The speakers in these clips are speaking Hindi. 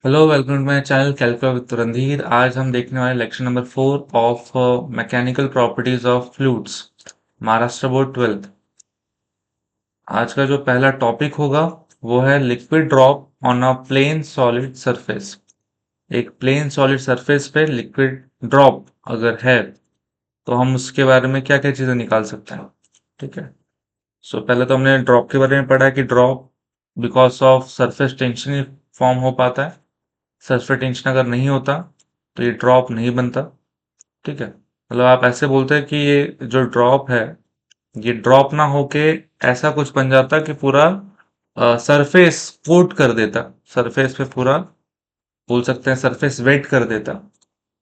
Hello, welcome to my channel calculus with Randhir. आज हम देखने वाले lecture number 4 of mechanical properties of fluids, Maharashtra board 12th। आज का जो पहला टॉपिक होगा वो है liquid drop on a plane solid surface. एक प्लेन सॉलिड सरफेस पे लिक्विड ड्रॉप अगर है तो हम उसके बारे में क्या क्या चीजें निकाल सकते हैं। ठीक है। सो पहले तो हमने ड्रॉप के बारे में पढ़ा कि drop because of surface tension he form हो पाता है। सरफेस टेंशन अगर नहीं होता तो ये ड्रॉप नहीं बनता। ठीक है, मतलब आप ऐसे बोलते हैं कि ये जो ड्रॉप है ये ड्रॉप ना होके ऐसा कुछ बन जाता कि पूरा सरफेस कोट कर देता, सरफेस पे पूरा बोल सकते हैं सरफेस वेट कर देता।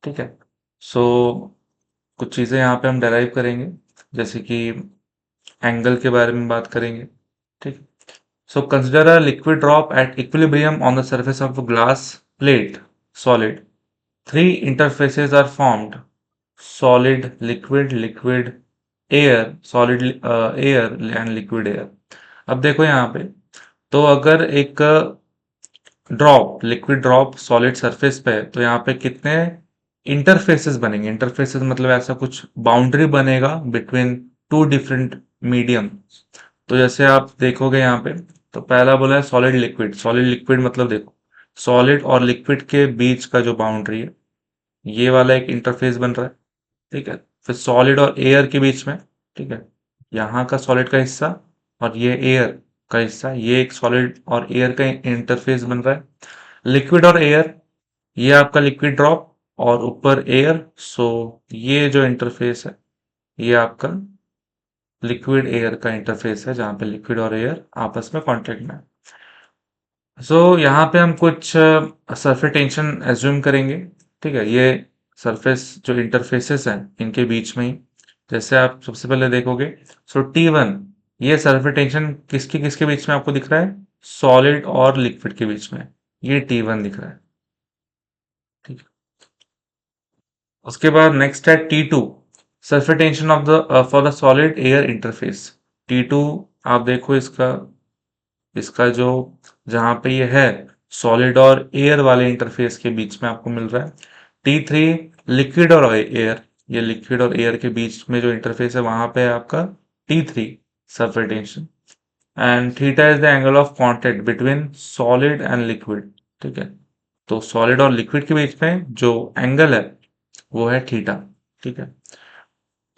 ठीक है। सो कुछ चीजें यहाँ पे हम डेराइव करेंगे, जैसे कि एंगल के बारे में बात करेंगे। ठीक। So consider a liquid drop at equilibrium on the surface of a glass plate solid. Three interfaces are formed: solid, liquid, liquid air, solid air and liquid air। अब देखो यहाँ पे, तो अगर एक drop liquid drop solid surface पे है तो यहाँ पे कितने इंटरफेसेस बनेंगे। इंटरफेसेस मतलब ऐसा कुछ बाउंड्री बनेगा बिटवीन टू डिफरेंट मीडियम। तो जैसे आप देखोगे यहाँ पे, तो पहला बोला है सॉलिड लिक्विड। सॉलिड लिक्विड मतलब देखो, सॉलिड और लिक्विड के बीच का जो बाउंड्री है ये वाला एक इंटरफेस बन रहा है। ठीक है। फिर सॉलिड और एयर के बीच में, ठीक है, यहाँ का सॉलिड का हिस्सा और ये एयर का हिस्सा, ये एक सॉलिड और एयर का इंटरफेस बन रहा है। लिक्विड और एयर, ये आपका लिक्विड ड्रॉप और ऊपर एयर। सो ये जो इंटरफेस है ये आपका लिक्विड एयर का इंटरफेस है, जहां पे लिक्विड और एयर आपस में कांटेक्ट में है। सो यहाँ पे हम कुछ सरफेस टेंशन एज्यूम करेंगे। ठीक है, ये सरफेस जो इंटरफेसेस हैं इनके बीच में ही, जैसे आप सबसे पहले देखोगे, सो T1, ये सरफेस टेंशन किसके किसके बीच में आपको दिख रहा है, सॉलिड और लिक्विड के बीच में, ये T1 दिख रहा है। ठीक है। उसके बाद नेक्स्ट है T2, surface tension of the for the solid air interface. T2, आप देखो इसका इसका जो जहां पे ये है सॉलिड और एयर वाले इंटरफेस के बीच में आपको मिल रहा है। T3, लिक्विड और एयर, ये लिक्विड और एयर के बीच में जो इंटरफेस है वहां पे है आपका T3 surface tension. And theta is the angle of contact between solid and liquid. ठीक है, तो सॉलिड और लिक्विड के बीच में जो एंगल है वो है थीटा। ठीक है,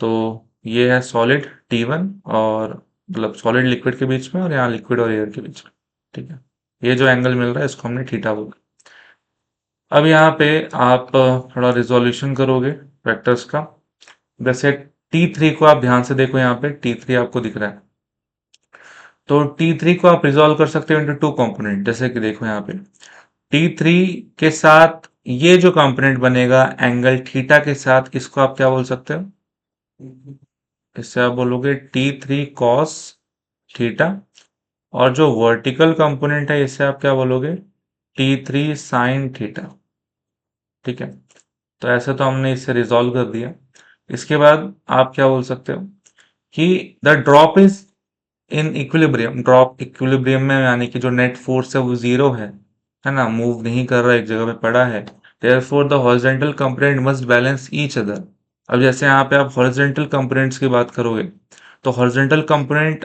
तो ये है सॉलिड T1 और मतलब सॉलिड लिक्विड के बीच में, और यहाँ लिक्विड और एयर के बीच में। ठीक है, ये जो एंगल मिल रहा है इसको हमने थीटा बोला। अब यहाँ पे आप थोड़ा रिजोल्यूशन करोगे वेक्टर्स का। जैसे T3 को आप ध्यान से देखो, यहाँ पे T3 आपको दिख रहा है, तो T3 को आप रिजोल्व कर सकते हो इनटू टू कंपोनेंट। जैसे कि देखो यहाँ पे T3 के साथ ये जो कंपोनेंट बनेगा एंगल थीटा के साथ, इसको आप क्या बोल सकते हो, इससे आप बोलोगे T3 कॉस थीटा। और जो वर्टिकल कंपोनेंट है इसे आप क्या बोलोगे, T3 साइन थीटा। ठीक है, तो ऐसे तो हमने इसे रिजॉल्व कर दिया। इसके बाद आप क्या बोल सकते हो कि the drop is in equilibrium. Drop equilibrium में यानी कि जो नेट फोर्स है वो जीरो है ना, मूव नहीं कर रहा है, एक जगह पे पड़ा है। Therefore the horizontal component must balance each other. अब जैसे यहाँ पे आप हॉरिजॉन्टल कंपोनेंट्स की बात करोगे, तो हॉरिजॉन्टल कंपोनेंट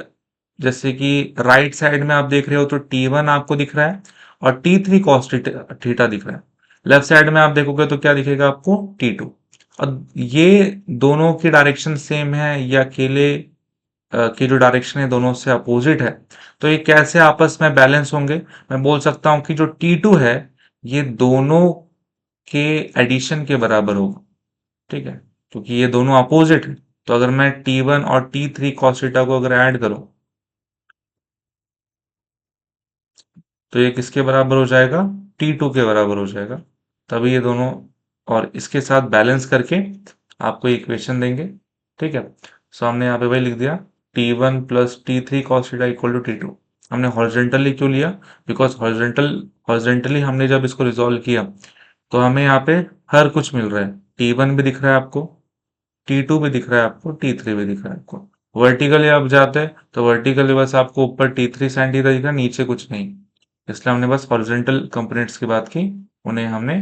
जैसे कि राइट साइड में आप देख रहे हो तो T1 आपको दिख रहा है और T3 कॉस थीटा दिख रहा है। लेफ्ट साइड में आप देखोगे तो क्या दिखेगा आपको, T2। और ये दोनों की डायरेक्शन सेम है या अकेले की जो डायरेक्शन है दोनों से अपोजिट है, तो ये कैसे आपस में बैलेंस होंगे। मैं बोल सकता हूं कि जो T2 है ये दोनों के एडिशन के बराबर होगा। ठीक है, क्योंकि ये दोनों अपोजिट है। तो अगर मैं T1 और T3 cos थीटा को अगर ऐड करूं तो ये किसके बराबर हो जाएगा, T2 के बराबर हो जाएगा। तभी ये दोनों और इसके साथ बैलेंस करके आपको इक्वेशन देंगे। ठीक है, सो हमने यहाँ पे वही लिख दिया, T1 plus T3 cos theta equal to T2। हमने हॉरिजॉन्टली क्यों लिया, बिकॉज हॉरिजॉन्टली हमने जब इसको रिजॉल्व किया तो हमें यहाँ पे हर कुछ मिल रहा है। T1 भी दिख रहा है आपको, T2 भी दिख रहा है आपको, T3 भी दिख रहा है आपको। वर्टिकली आप जाते हैं तो वर्टिकली बस आपको ऊपर T3 साइन थीटा दिख रहा है, नीचे कुछ नहीं। इसलिए हमने बस हॉरिजॉन्टल कंपोनेंट्स की बात की, उन्हें हमने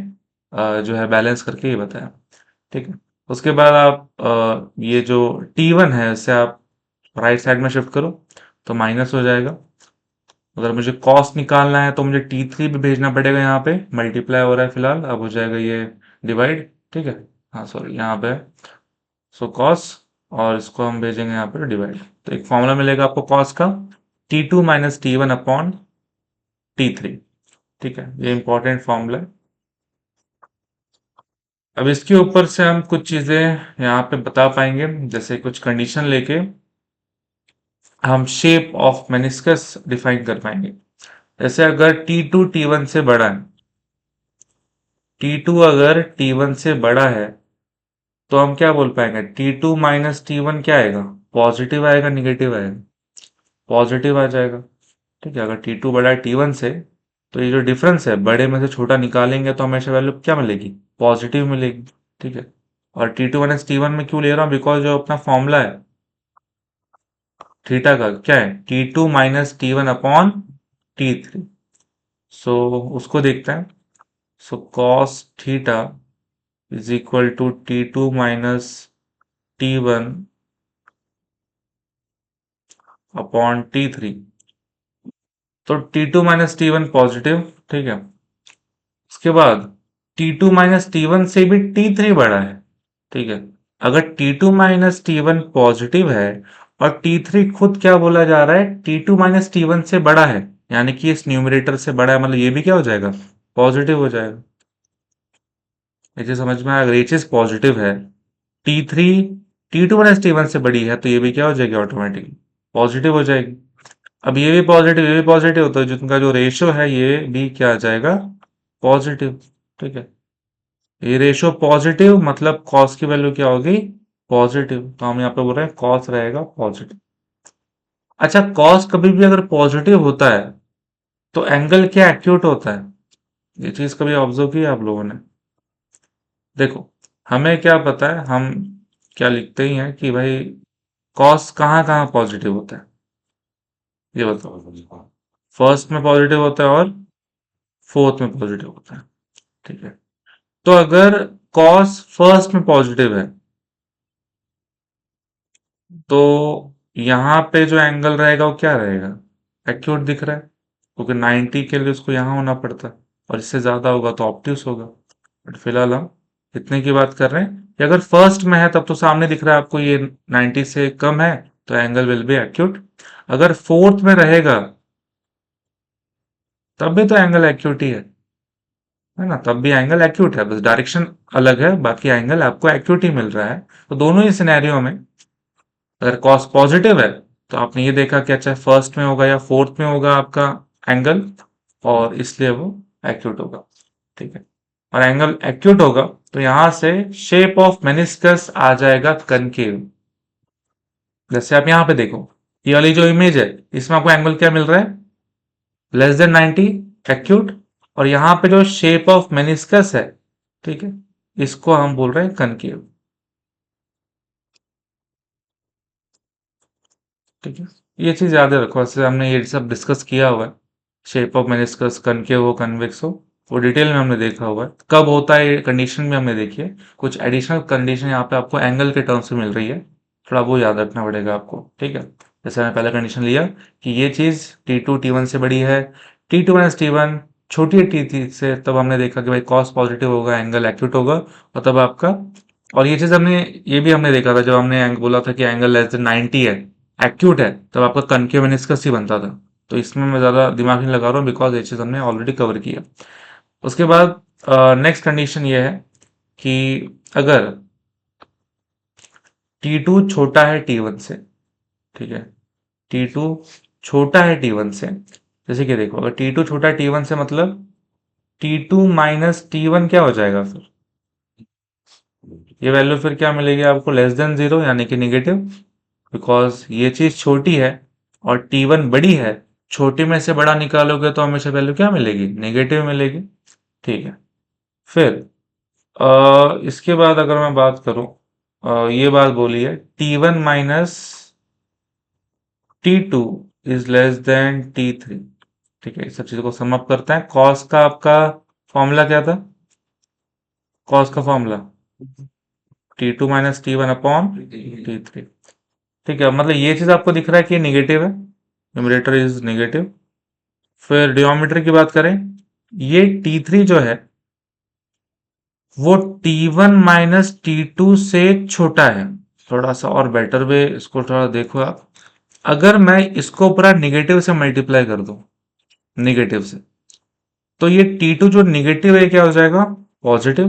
जो है बैलेंस करके ये बताया। ठीक है। उसके बाद आप ये जो T1 है इसे आप राइट साइड में शिफ्ट करो तो माइनस हो जाएगा। अगर मुझे कॉस निकालना है तो मुझे T3 भी भेजना पड़ेगा, यहाँ पे मल्टीप्लाई हो रहा है फिलहाल, अब हो जाएगा ये डिवाइड। ठीक है। हाँ सॉरी, यहाँ पे सो कॉस, और इसको हम भेजेंगे यहाँ पे डिवाइड। तो एक फॉर्मूला मिलेगा आपको कॉस का, T2 minus T1 upon T3। ठीक है, ये इंपॉर्टेंट फॉर्मूला है। अब इसके ऊपर से हम कुछ चीजें यहाँ पे बता पाएंगे, जैसे कुछ कंडीशन लेके हम शेप ऑफ मेनिस्कस डिफाइन कर पाएंगे। जैसे अगर T2 T1 से बड़ा है, T2 अगर T1 से बड़ा है, तो हम क्या बोल पाएंगे, T2 माइनस T1 क्या आएगा, पॉजिटिव आएगा निगेटिव आएगा, पॉजिटिव आ जाएगा। ठीक है, अगर T2 बड़ा है T1 से, तो ये जो डिफरेंस है बड़े में से छोटा निकालेंगे तो हमेशा वैल्यू क्या मिलेगी, पॉजिटिव मिलेगी। ठीक है। और T2 माइनस T1 में क्यों ले रहा हूँ, बिकॉज जो अपना फॉर्मूला है थीटा का क्या है, T2 minus T1 upon T3। सो उसको देखते हैं। So cos theta is equal to T2 minus T1 upon T3। तो T2 माइनस T1 पॉजिटिव। ठीक है। उसके बाद T2 माइनस T1 से भी T3 बड़ा है। ठीक है। अगर T2 माइनस T1 पॉजिटिव है और T3 खुद क्या बोला जा रहा है, T2 माइनस T1 से बड़ा है, यानी कि इस न्यूमरेटर से बड़ा है, मतलब ये भी क्या हो जाएगा, पॉजिटिव हो जाएगा। ये चीज समझ में आया, अगर ये चीज पॉजिटिव है, T3 T2 माइनस T1 से बड़ी है, तो ये भी क्या हो जाएगी, ऑटोमेटिकली पॉजिटिव हो जाएगी। अब ये भी पॉजिटिव, ये भी पॉजिटिव, तो जिनका जो रेशियो है ये भी क्या आ जाएगा, पॉजिटिव। ठीक है। ये रेशियो पॉजिटिव मतलब कॉस की वैल्यू क्या होगी, पॉजिटिव, तो हम यहाँ पे बोल रहे हैं कॉस रहेगा पॉजिटिव। अच्छा, कॉस कभी भी अगर पॉजिटिव होता है तो एंगल क्या एक्यूट होता है, ये चीज कभी ऑब्जर्व की है आप लोगों ने। देखो, हमें क्या पता है, हम क्या लिखते ही हैं कि भाई कॉस कहाँ कहाँ पॉजिटिव होता है, ये बताओ। फर्स्ट में पॉजिटिव होता है और फोर्थ में पॉजिटिव होता है। ठीक है। तो अगर कॉस फर्स्ट में पॉजिटिव है, तो यहाँ पे जो एंगल रहेगा वो क्या रहेगा, एक्यूट दिख रहा है, क्योंकि 90 के लिए उसको यहाँ होना पड़ता है, और इससे ज्यादा होगा तो ऑब्ट्यूस होगा। बट फिलहाल हम इतने की बात कर रहे हैं कि अगर फर्स्ट में है तब तो सामने दिख रहा है आपको ये 90 से कम है, तो एंगल विल बी एक्यूट। अगर फोर्थ में रहेगा तब भी तो एंगल एक्यूट ही है ना, तब भी एंगल एक्यूट है, बस डायरेक्शन अलग है, बाकी एंगल आपको एक्यूट ही मिल रहा है। तो दोनों ही सिनेरियो में अगर कॉस पॉजिटिव है, तो आपने ये देखा कि अच्छा फर्स्ट में होगा या फोर्थ में होगा आपका एंगल, और इसलिए वो एक्यूट होगा। ठीक है। और एंगल एक्यूट होगा तो यहां से शेप ऑफ मेनिस्कस आ जाएगा कनकेव। जैसे आप यहां पे देखो, ये वाली जो इमेज है इसमें आपको एंगल क्या मिल रहा है, लेस देन 90, एक्यूट। और यहां पे जो शेप ऑफ मेनिस्कस है, ठीक है, इसको हम बोल रहे हैं कनकेव। ठीक है। ये चीज याद रखो, ऐसे हमने ये सब डिस्कस किया हुआ है, शेप ऑफ मेनिस्कस कनकेव हो कन्वेक्स हो, वो डिटेल में हमने देखा हुआ है, कब होता है ये कंडीशन भी हमने देखी है। कुछ एडिशनल कंडीशन यहाँ पे आपको एंगल के टर्म्स में मिल रही है, थोड़ा वो याद रखना पड़ेगा आपको। ठीक है। जैसे मैंने पहला कंडीशन लिया कि ये चीज T2 T1 से बड़ी है, T2 माइनस T1 छोटी है T3 से, तब हमने देखा कि भाई कॉस पॉजिटिव होगा, एंगल एक्यूट होगा, और तब आपका, और ये चीज हमने, ये भी हमने देखा था जब हमने बोला था कि एंगल लेस देन 90 है, एक्यूट है, तब आपका कनकेव मेनिस्कस ही बनता था। तो इसमें मैं ज्यादा दिमाग नहीं लगा रहा हूँ, बिकॉज ये चीज हमने ऑलरेडी कवर किया। उसके बाद नेक्स्ट कंडीशन ये है कि अगर T2 छोटा है T1 से, ठीक है, T2 छोटा है T1 से, जैसे कि देखो अगर T2 छोटा है T1 से मतलब T2 माइनस T1 क्या हो जाएगा फिर, ये वैल्यू फिर क्या मिलेगी आपको, लेस देन जीरो, यानी कि निगेटिव, बिकॉज ये चीज छोटी है और T1 बड़ी है, छोटी में से बड़ा निकालोगे तो हमेशा वैल्यू क्या मिलेगी, नेगेटिव मिलेगी। ठीक है। फिर इसके बाद अगर मैं बात करूं, ये बात बोली है T1 minus T2 is less then T3। ठीक है, इस सब चीजों को सम अप करते हैं। कॉस का आपका फॉर्मूला क्या था? कॉस का formula T2 - T1 upon T3। ठीक है, मतलब ये चीज आपको दिख रहा है कि निगेटिव है, न्यूमरेटर इज नेगेटिव। फिर डिनोमिनेटर की बात करें, ये T3 जो है वो T1 - T2 से छोटा है। थोड़ा सा और बेटर वे इसको थोड़ा देखो आप, अगर मैं इसको पूरा निगेटिव से मल्टीप्लाई कर दूं, निगेटिव से, तो ये T2 जो निगेटिव है क्या हो जाएगा? पॉजिटिव।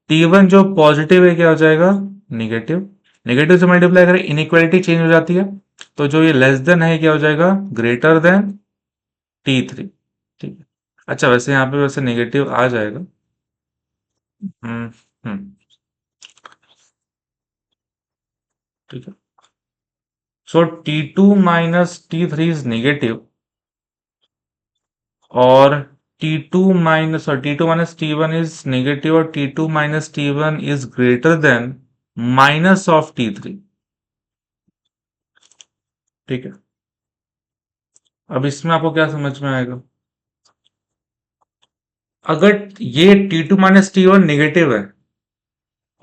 T1 जो पॉजिटिव है क्या हो जाएगा? निगेटिव। निगेटिव से मल्टीप्लाई करें, इनइक्वालिटी चेंज हो जाती है, तो जो ये लेस देन है क्या हो जाएगा? Greater than T3। ठीक है। अच्छा, वैसे यहाँ पे वैसे नेगेटिव आ जाएगा। हम्म। हम्म। ठीक है। सो T2 - T3 इज नेगेटिव, और T2 - T1 इज नेगेटिव, और T2 - T1 is greater then minus of T3। ठीक है। अब इसमें आपको क्या समझ में आएगा? अगर ये T2 - T1 नेगेटिव है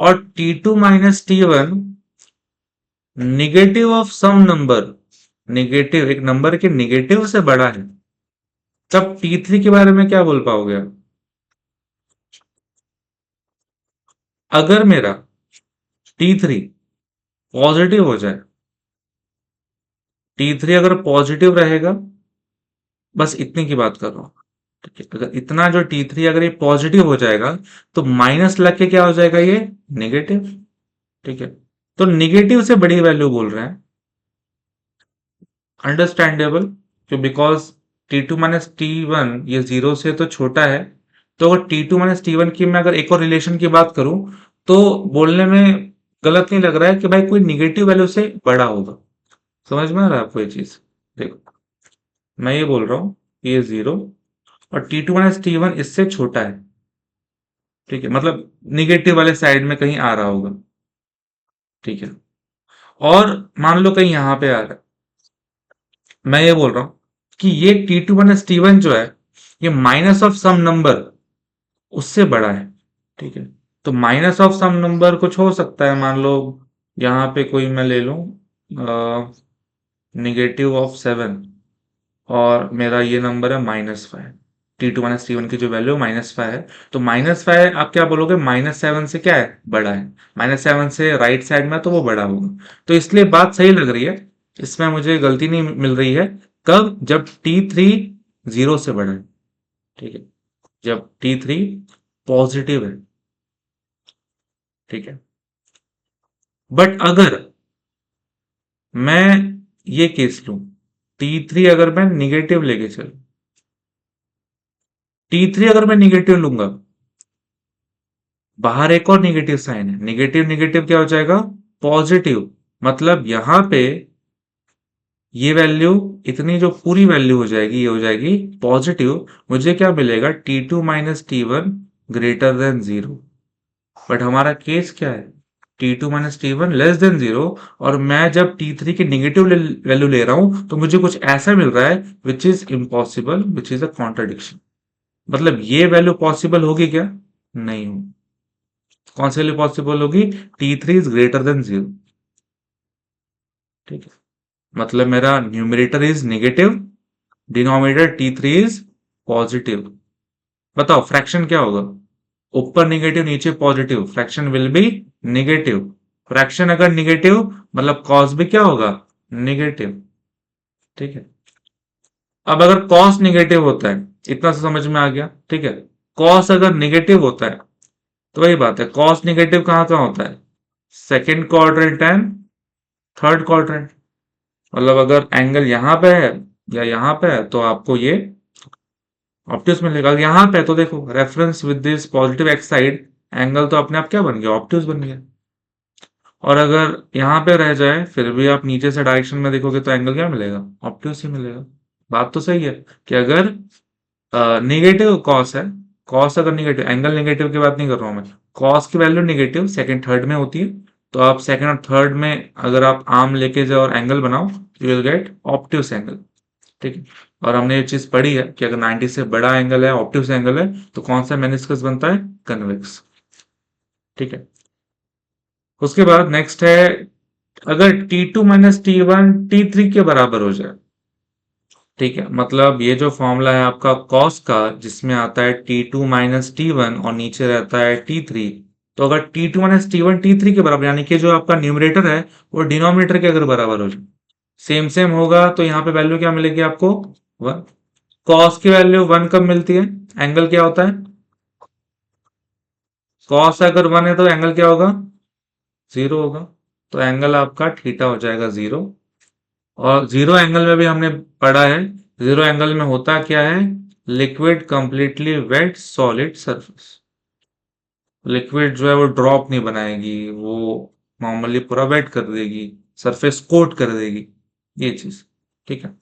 और T2 - T1 negative of some number, negative एक नंबर के नेगेटिव से बड़ा है, तब T3 के बारे में क्या बोल पाओगे आप? अगर मेरा T3 पॉजिटिव हो जाए, T3 अगर पॉजिटिव रहेगा, बस इतने की बात कर रहा हूं। ठीक है, अगर इतना जो T3 अगर ये पॉजिटिव हो जाएगा, तो माइनस लग के क्या हो जाएगा? ये नेगेटिव। ठीक है, तो नेगेटिव से बड़ी वैल्यू बोल रहे हैं, अंडरस्टैंडेबल, क्यों? बिकॉज T2 - T1 ये जीरो से तो छोटा है, तो अगर T2 - T1 की मैं अगर एक और रिलेशन की बात करूं, तो बोलने में गलत नहीं लग रहा है कि भाई कोई निगेटिव वैल्यू से बड़ा होगा। समझ में आ रहा है आपको ये चीज? देखो, मैं ये बोल रहा हूँ कि ये जीरो और T2 - T1 इससे छोटा है। ठीक है, मतलब निगेटिव वाले साइड में कहीं आ रहा होगा। ठीक है, और मान लो कहीं यहां पे आ रहा है, मैं ये बोल रहा हूं कि ये T2 - T1 जो है, ये माइनस ऑफ सम नंबर उससे बड़ा है। ठीक है, तो माइनस ऑफ सम नंबर कुछ हो सकता है, मान लो यहाँ पे कोई मैं ले लूं -7, और मेरा ये नंबर है -5। T2 - T1 की जो वैल्यू -5 है, तो -5 आप क्या बोलोगे? -7 से क्या है? बड़ा है। -7 से राइट साइड में, तो वो बड़ा होगा। तो इसलिए बात सही लग रही है, इसमें मुझे गलती नहीं मिल रही है। कब? जब T3 जीरो से बड़ा है। ठीक है, जब T3 पॉजिटिव है। ठीक है, बट अगर मैं ये केस लूं, T3 अगर मैं निगेटिव लेके चलूं, T3 अगर मैं निगेटिव लूंगा, बाहर एक और निगेटिव साइन है, निगेटिव निगेटिव क्या हो जाएगा? पॉजिटिव। मतलब यहां पे ये वैल्यू, इतनी जो पूरी वैल्यू हो जाएगी, ये हो जाएगी पॉजिटिव। मुझे क्या मिलेगा? T2 - T1 greater than zero. But हमारा केस क्या है? T2 - T1 less than zero, और मैं जब T3 की निगेटिव वैल्यू ले रहा हूं, तो मुझे कुछ ऐसा मिल रहा है which is impossible, which is a contradiction. मतलब ये वैल्यू पॉसिबल होगी क्या? नहीं होगी। कौन सी वैल्यू पॉसिबल होगी? T3 is greater than zero. ठीक है, मतलब मेरा numerator is negative, denominator T3 is positive. बताओ फ्रैक्शन क्या होगा? ऊपर नेगेटिव, नीचे positive, fraction will be negative. Fraction अगर नेगेटिव, मतलब कॉस भी क्या होगा? नेगेटिव। ठीक है, अब अगर कॉस नेगेटिव होता है, इतना सा समझ में आ गया? ठीक है, कॉस अगर नेगेटिव होता है, तो वही बात है, कॉस नेगेटिव कहाँ कहाँ होता है? Second quadrant and third quadrant. मतलब अगर एंगल यहां पे है या यहां पे है, तो आपको ये ऑप्टिक्स मिलेगा। यहां पे है, तो देखो reference with this positive x side, angle तो अपने आप क्या बन गया? ऑप्टिक्स बन गया। और अगर यहाँ पे रह जाए, फिर भी आप नीचे से डायरेक्शन में देखोगे, तो एंगल क्या मिलेगा? ऑप्टिक्स ही मिलेगा। बात तो सही है कि अगर निगेटिव कॉस है, कॉस अगर निगेटिव, एंगल निगेटिव की बात नहीं कर रहा हूं मैं, कॉस की वैल्यू निगेटिव सेकंड थर्ड में होती है, तो आप सेकंड और थर्ड में अगर आप आर्म लेके जाओ और एंगल बनाओ, you will get optics angle. ठीक है। और हमने ये चीज पढ़ी है कि अगर 90 से बड़ा एंगल है, ऑप्टिक्स एंगल है, तो कौन सा मेनिस्कस बनता है? कन्वेक्स। ठीक है। उसके बाद नेक्स्ट है, अगर T2 माइनस T1 T3 के बराबर हो जाए, ठीक है, मतलब ये जो फॉर्मूला है आपका कॉस का, जिसमें आता है T2 माइनस T1 और नीचे रहता है T3, तो अगर T2 माइनस T1 T3 के बराबर, यानी कि जो आपका न्यूमरेटर है वो डिनोमिनेटर के अगर बराबर हो जाए, सेम सेम होगा, तो यहाँ पे वैल्यू क्या मिलेगी आपको? 1। कॉस की वैल्यू 1 कब मिलती है? एंगल क्या होता है? कॉस अगर 1 है तो एंगल क्या होगा? 0 होगा। तो एंगल आपका थीटा हो जाएगा 0। और जीरो एंगल में भी हमने पढ़ा है, जीरो एंगल में होता क्या है? Liquid completely wet solid surface. Liquid जो है वो ड्रॉप नहीं बनाएगी, वो नॉर्मली पूरा वेट कर देगी, सरफेस कोट कर देगी, ये चीज। ठीक है।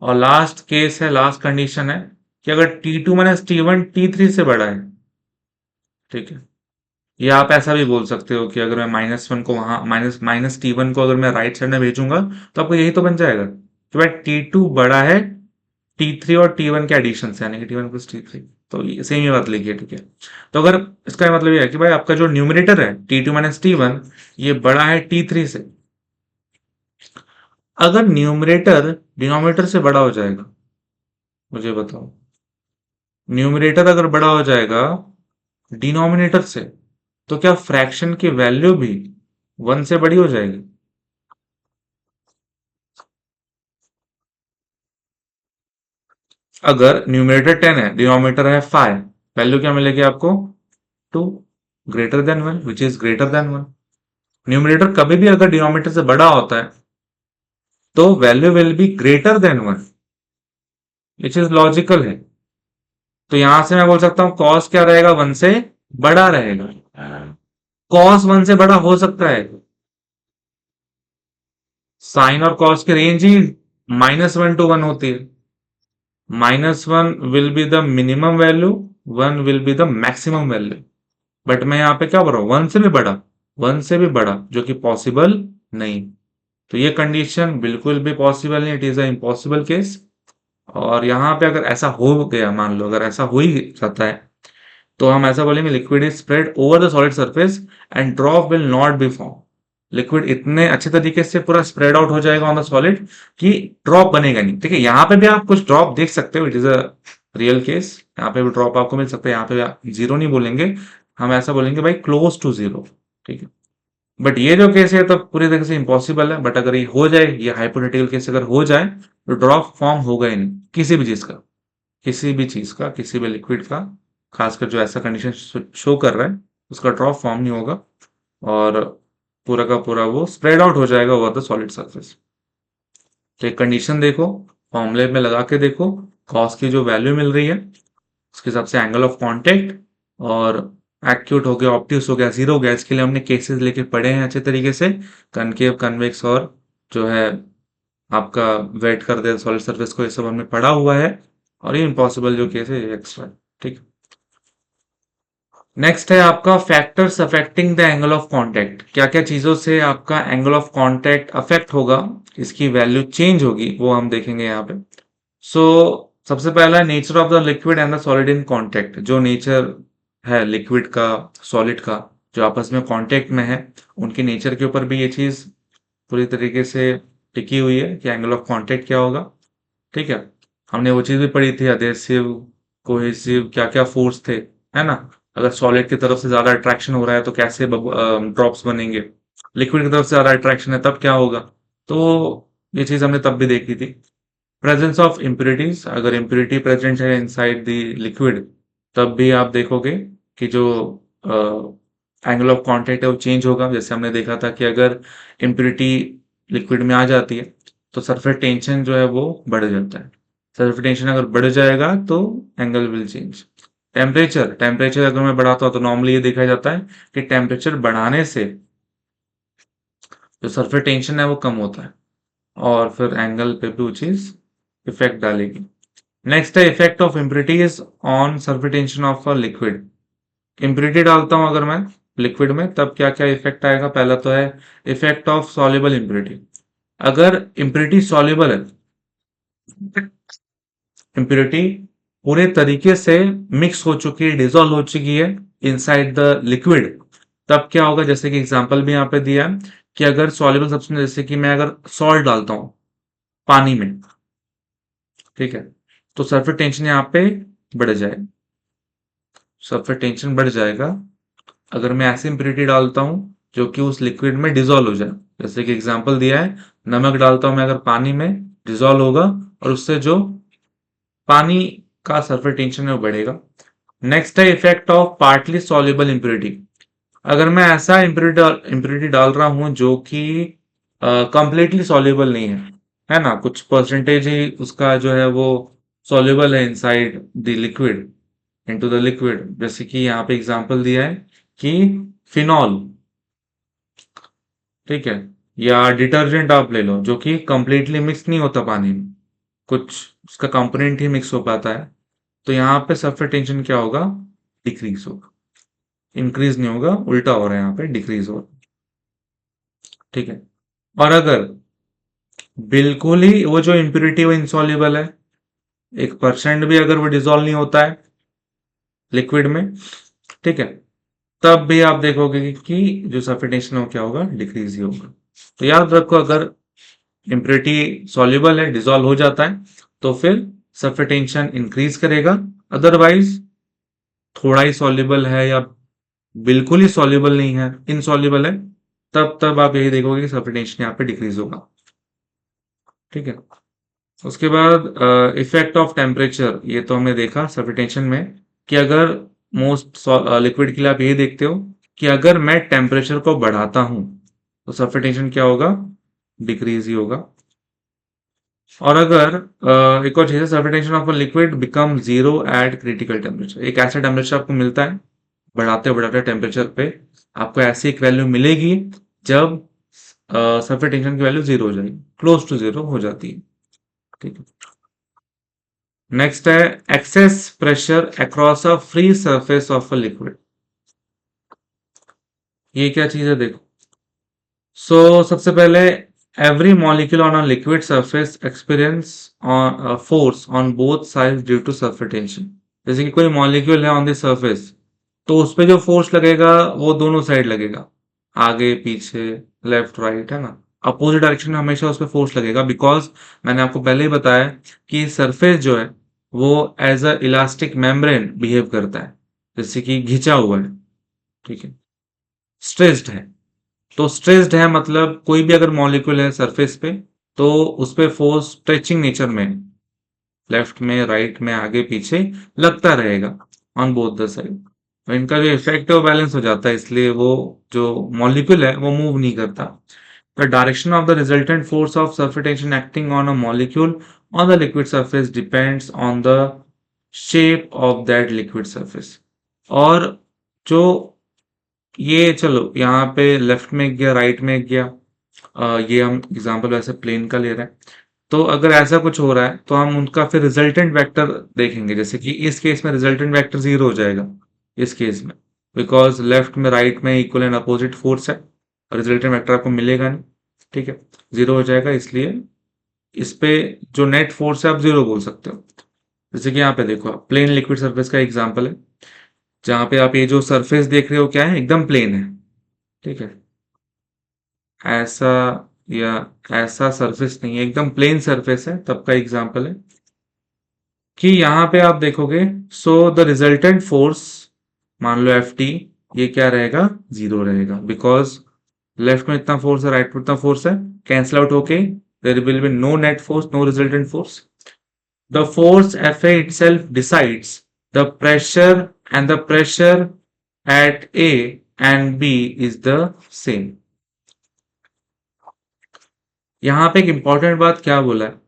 और लास्ट केस है, लास्ट कंडीशन है कि अगर T2 माइनस T1 T3 से बड़ा है, ठीक है, या आप ऐसा भी बोल सकते हो कि अगर मैं -1 को वहां माइनस माइनस T1 को अगर मैं राइट साइड में भेजूंगा, तो आपको यही तो बन जाएगा कि भाई T2 बड़ा है T3 और T1 के एडिशन से, यानी कि T1 प्लस T3। तो ये सेम ही बात लिखिए, ठीक है। तो अगर इसका मतलब ये है कि भाई आपका जो न्यूमरेटर है T2 माइनस T1, ये बड़ा है T3 से। अगर न्यूमरेटर डिनोमिनेटर से बड़ा हो जाएगा, मुझे बताओ, न्यूमरेटर अगर बड़ा हो जाएगा डिनोमिनेटर से, तो क्या फ्रैक्शन की वैल्यू भी 1 से बड़ी हो जाएगी? अगर न्यूमरेटर 10 है, डिनोमिनेटर है 5, वैल्यू क्या मिलेगी आपको? 2, greater than 1, which is greater then 1। Numerator कभी भी अगर डिनोमिनेटर से बड़ा होता है, तो value will be greater than 1, which is logical है। तो यहां से मैं बोल सकता हूं कॉस क्या रहेगा? 1 से बड़ा रहेगा। कॉस 1 से बड़ा हो सकता है, साइन और कॉस की रेंज ही -1 to 1 होती है। -1 will be the minimum value, 1 will be the maximum value. But मैं यहाँ पे क्या बोल रहा हूँ? 1 से भी बड़ा, 1 से भी बड़ा, जो कि पॉसिबल नहीं। तो ये कंडीशन बिल्कुल भी पॉसिबल नहीं, it is a impossible case. और यहाँ पे अगर ऐसा हो गया, मान लो अगर ऐसा हो ही जाता है, तो हम ऐसा बोलेंगे liquid is spread over the solid surface and drop will not be form. Liquid इतने अच्छे तरीके से पूरा स्प्रेड आउट हो जाएगा ऑन द सॉलिड कि ड्रॉप बनेगा नहीं। ठीक है, यहाँ पे भी आप कुछ ड्रॉप देख सकते हो, it is a real case. यहाँ पे भी ड्रॉप आपको मिल सकता है, यहाँ पे आप जीरो नहीं बोलेंगे, हम ऐसा बोलेंगे भाई क्लोज टू जीरो। ठीक है। बट ये जो केस है तो पूरी तरह से इम्पॉसिबल है। बट अगर ये हो जाए, ये हाइपोथेटिकल केस अगर हो जाए, तो ड्रॉप फॉर्म होगा ही नहीं किसी भी चीज का, किसी भी चीज का, किसी भी लिक्विड का, खासकर जो ऐसा कंडीशन शो कर रहा है, उसका ड्रॉप फॉर्म नहीं होगा। और पूरा का पूरा वो स्प्रेड आउट हो जाएगा ओवर द सॉलिड सरफेस। तो एक कंडीशन देखो, फॉर्मूले में लगा के देखो, कॉस की जो वैल्यू मिल रही है उसके हिसाब से एंगल ऑफ कांटेक्ट, और एक्यूट हो गया, ऑप्टिक्स हो गया, जीरो हो गया, इसके लिए हमने केसेस लेके पढ़े हैं अच्छे तरीके से, कनकेव, कन्वेक्स, और जो है आपका वेट कर दे सॉलिड सरफेस को, ये सब हमने पढ़ा हुआ है। और ये इम्पॉसिबल जो केस है ये एक्स्ट्रा। ठीक। नेक्स्ट है आपका factors affecting the angle of contact. क्या क्या चीजों से आपका एंगल ऑफ कांटेक्ट अफेक्ट होगा, इसकी वैल्यू चेंज होगी, वो हम देखेंगे यहाँ पे। सो सबसे पहला nature of the liquid and the solid in contact. जो नेचर है लिक्विड का, सॉलिड का, जो आपस में कांटेक्ट में है, उनके नेचर के ऊपर भी ये चीज पूरी तरीके से टिकी हुई है कि एंगल ऑफ कांटेक्ट क्या होगा। ठीक है। हमने वो चीज भी पढ़ी थी, अधेसिव, कोहेसिव, क्या क्या फोर्स थे, है ना। अगर सॉलिड की तरफ से ज्यादा अट्रैक्शन हो रहा है तो कैसे ड्रॉप्स बनेंगे, लिक्विड की तरफ से ज्यादा अट्रैक्शन है तब क्या होगा। तो ये चीज हमने तब भी देखी थी। प्रेजेंस ऑफ इम्प्योरिटीज, अगर इम्प्योरिटी प्रेजेंट है इनसाइड द लिक्विड, तब भी आप देखोगे कि जो एंगल ऑफ कांटेक्ट है वो चेंज होगा। जैसे हमने देखा था कि अगर इम्प्योरिटी लिक्विड में आ जाती है, तो सरफेस टेंशन जो है वो बढ़ जाता है। सरफेस टेंशन अगर बढ़ जाएगा तो angle will change. Temperature, temperature अगर मैं बढ़ाता हूँ तो नॉर्मली ये देखा जाता है कि टेम्परेचर बढ़ाने से जो सरफेस टेंशन है वो कम होता है, और फिर एंगल पे भी वो चीज इफेक्ट डालेगी। नेक्स्ट है effect of impurities on surface tension of a liquid. Impurity डालता हूं अगर मैं लिक्विड में, तब क्या क्या इफेक्ट आएगा? पहला तो है इफेक्ट ऑफ सॉल्युबल इम्प्योरिटी। अगर इम्प्योरिटी सॉल्युबल है, इम्प्योरिटी पूरे तरीके से मिक्स हो चुकी है, डिसॉल्व हो चुकी है इनसाइड द लिक्विड, तब क्या होगा, जैसे कि एग्जांपल भी यहाँ पे दिया है कि अगर सॉल्युबल सब्सटेंस, जैसे कि मैं अगर सॉल्ट डालता हूँ पानी में, ठीक है, तो सरफेस टेंशन यहाँ पे बढ़ जाएगा, सरफेस टेंशन बढ़ जाएगा अगर मैं ऐसी इम्प्योरिटी डालता हूँ जो कि उस लिक्विड में डिसॉल्व हो जाए। जैसे कि एग्जांपल दिया है, नमक डालता हूं मैं अगर पानी में, डिसॉल्व होगा और उससे जो पानी का सरफेस टेंशन है वो बढ़ेगा। नेक्स्ट है effect of partly soluble impurity. अगर मैं ऐसा इम्प्योरिटी डाल रहा हूं जो कि कंप्लीटली सॉल्युबल नहीं है ना, कुछ परसेंटेज ही उसका जो है वो सॉल्युबल है inside the liquid, into the liquid, जैसे कि यहाँ पे एग्जांपल दिया है कि फिनॉल, ठीक है, या डिटर्जेंट आप ले लो जो कि कंप्लीटली मिक्स नहीं होता पानी में, कुछ उसका कंपोनेंट ही मिक्स हो पाता है, तो यहाँ पे सरफेस टेंशन क्या होगा, डिक्रीज होगा, इंक्रीज नहीं होगा, उल्टा हो रहा है, यहाँ पे डिक्रीज हो रहा है, ठीक है। और अगर बिल्कुल ही वो जो इम्प्योरिटी वो इंसॉल्युबल है, 1% भी अगर वो डिजोल्व नहीं होता है लिक्विड में, ठीक है, तब भी आप देखोगे कि जो सरफेस टेंशन हो क्या होगा, डिक्रीज ही होगा। तो याद रखो, अगर इम्प्योरिटी सॉल्युबल है, डिसॉल्व हो जाता है, तो फिर सरफेस टेंशन इंक्रीज करेगा, अदरवाइज थोड़ा ही सॉल्युबल है या बिल्कुल ही सॉल्युबल नहीं है, इनसॉल्युबल है, तब तब आप यही देखोगे कि सरफेस टेंशन यहाँ पे डिक्रीज होगा, ठीक है। उसके बाद इफेक्ट ऑफ टेम्परेचर, ये तो हमने देखा सरफेस टेंशन में कि अगर मोस्ट लिक्विड के लिए आप ये देखते हो कि अगर मैं टेम्परेचर को बढ़ाता हूं तो सरफेस टेंशन क्या होगा, डिक्रीज ही होगा। और अगर एक और चीज है, surface tension of a liquid become zero eight critical temperature, एक ऐसा टेम्परेचर आपको मिलता है बढ़ाते बढ़ाते टेम्परेचर पे आपको ऐसी एक वैल्यू मिलेगी जब सरफेस टेंशन की वैल्यू जीरो हो जाएगी, क्लोज टू जीरो हो जाती है, ठीक है। नेक्स्ट है excess pressure across a free surface of a liquid. ये क्या चीज है देखो, सबसे पहले every molecule on a liquid surface experience on force on both sides due to surface tension. जैसे कि कोई मॉलिक्यूल है ऑन द सरफेस, तो उस पे जो फोर्स लगेगा वो दोनों साइड लगेगा, आगे पीछे लेफ्ट राइट, है ना, अपोजिट डायरेक्शन में हमेशा उस पे फोर्स लगेगा, बिकॉज मैंने आपको पहले ही बताया कि सरफेस जो है वो as a elastic membrane behave करता है, जैसे कि घिंचा हुआ है, ठीक है, स्ट्रेस्ड है। तो स्ट्रेस्ड है मतलब कोई भी अगर मॉलिक्यूल है सरफेस पे, तो उस पे फोर्स स्ट्रेचिंग नेचर में, लेफ्ट में राइट में आगे पीछे लगता रहेगा ऑन बोथ द साइड, तो इनका जो इफेक्ट है वो बैलेंस हो जाता है, इसलिए वो जो मॉलिक्यूल है वो मूव नहीं करता। The direction of the resultant force of surface tension acting on a molecule on the liquid surface depends on the shape of that liquid surface. और जो ये चलो यहाँ पे लेफ्ट में गया, राइट में गया, ये हम एग्जांपल वैसे प्लेन का ले रहे हैं, तो अगर ऐसा कुछ हो रहा है तो हम उनका फिर रिजल्टेंट वेक्टर देखेंगे, जैसे कि इस केस में रिजल्टेंट वेक्टर जीरो हो जाएगा इस केस में, बिकॉज लेफ्ट में राइट में इक्वल एंड अपोजिट फोर्स है, रिजल्टेंट वेक्टर आपको मिलेगा नहीं, ठीक है, जीरो हो जाएगा, इसलिए इस पे जो नेट फोर्स है आप जीरो बोल सकते हो। जैसे कि यहाँ पे देखो, प्लेन लिक्विड सरफेस का एग्जाम्पल है, जहां पे आप ये जो सरफेस देख रहे हो क्या है, एकदम प्लेन है, ठीक है, ऐसा या ऐसा सरफेस नहीं है, एकदम प्लेन सरफेस है, तब का एग्जांपल है कि यहाँ पे आप देखोगे, द रिजल्टेंट फोर्स, मान लो एफ टी, ये क्या रहेगा, जीरो रहेगा, बिकॉज लेफ्ट में इतना फोर्स है, राइट में इतना फोर्स है, कैंसिल आउट होके there will be no net force, no resultant force. The force F A itself decides the pressure, and the pressure at A and B is the same। यहां पे एक इंपॉर्टेंट बात क्या बोला है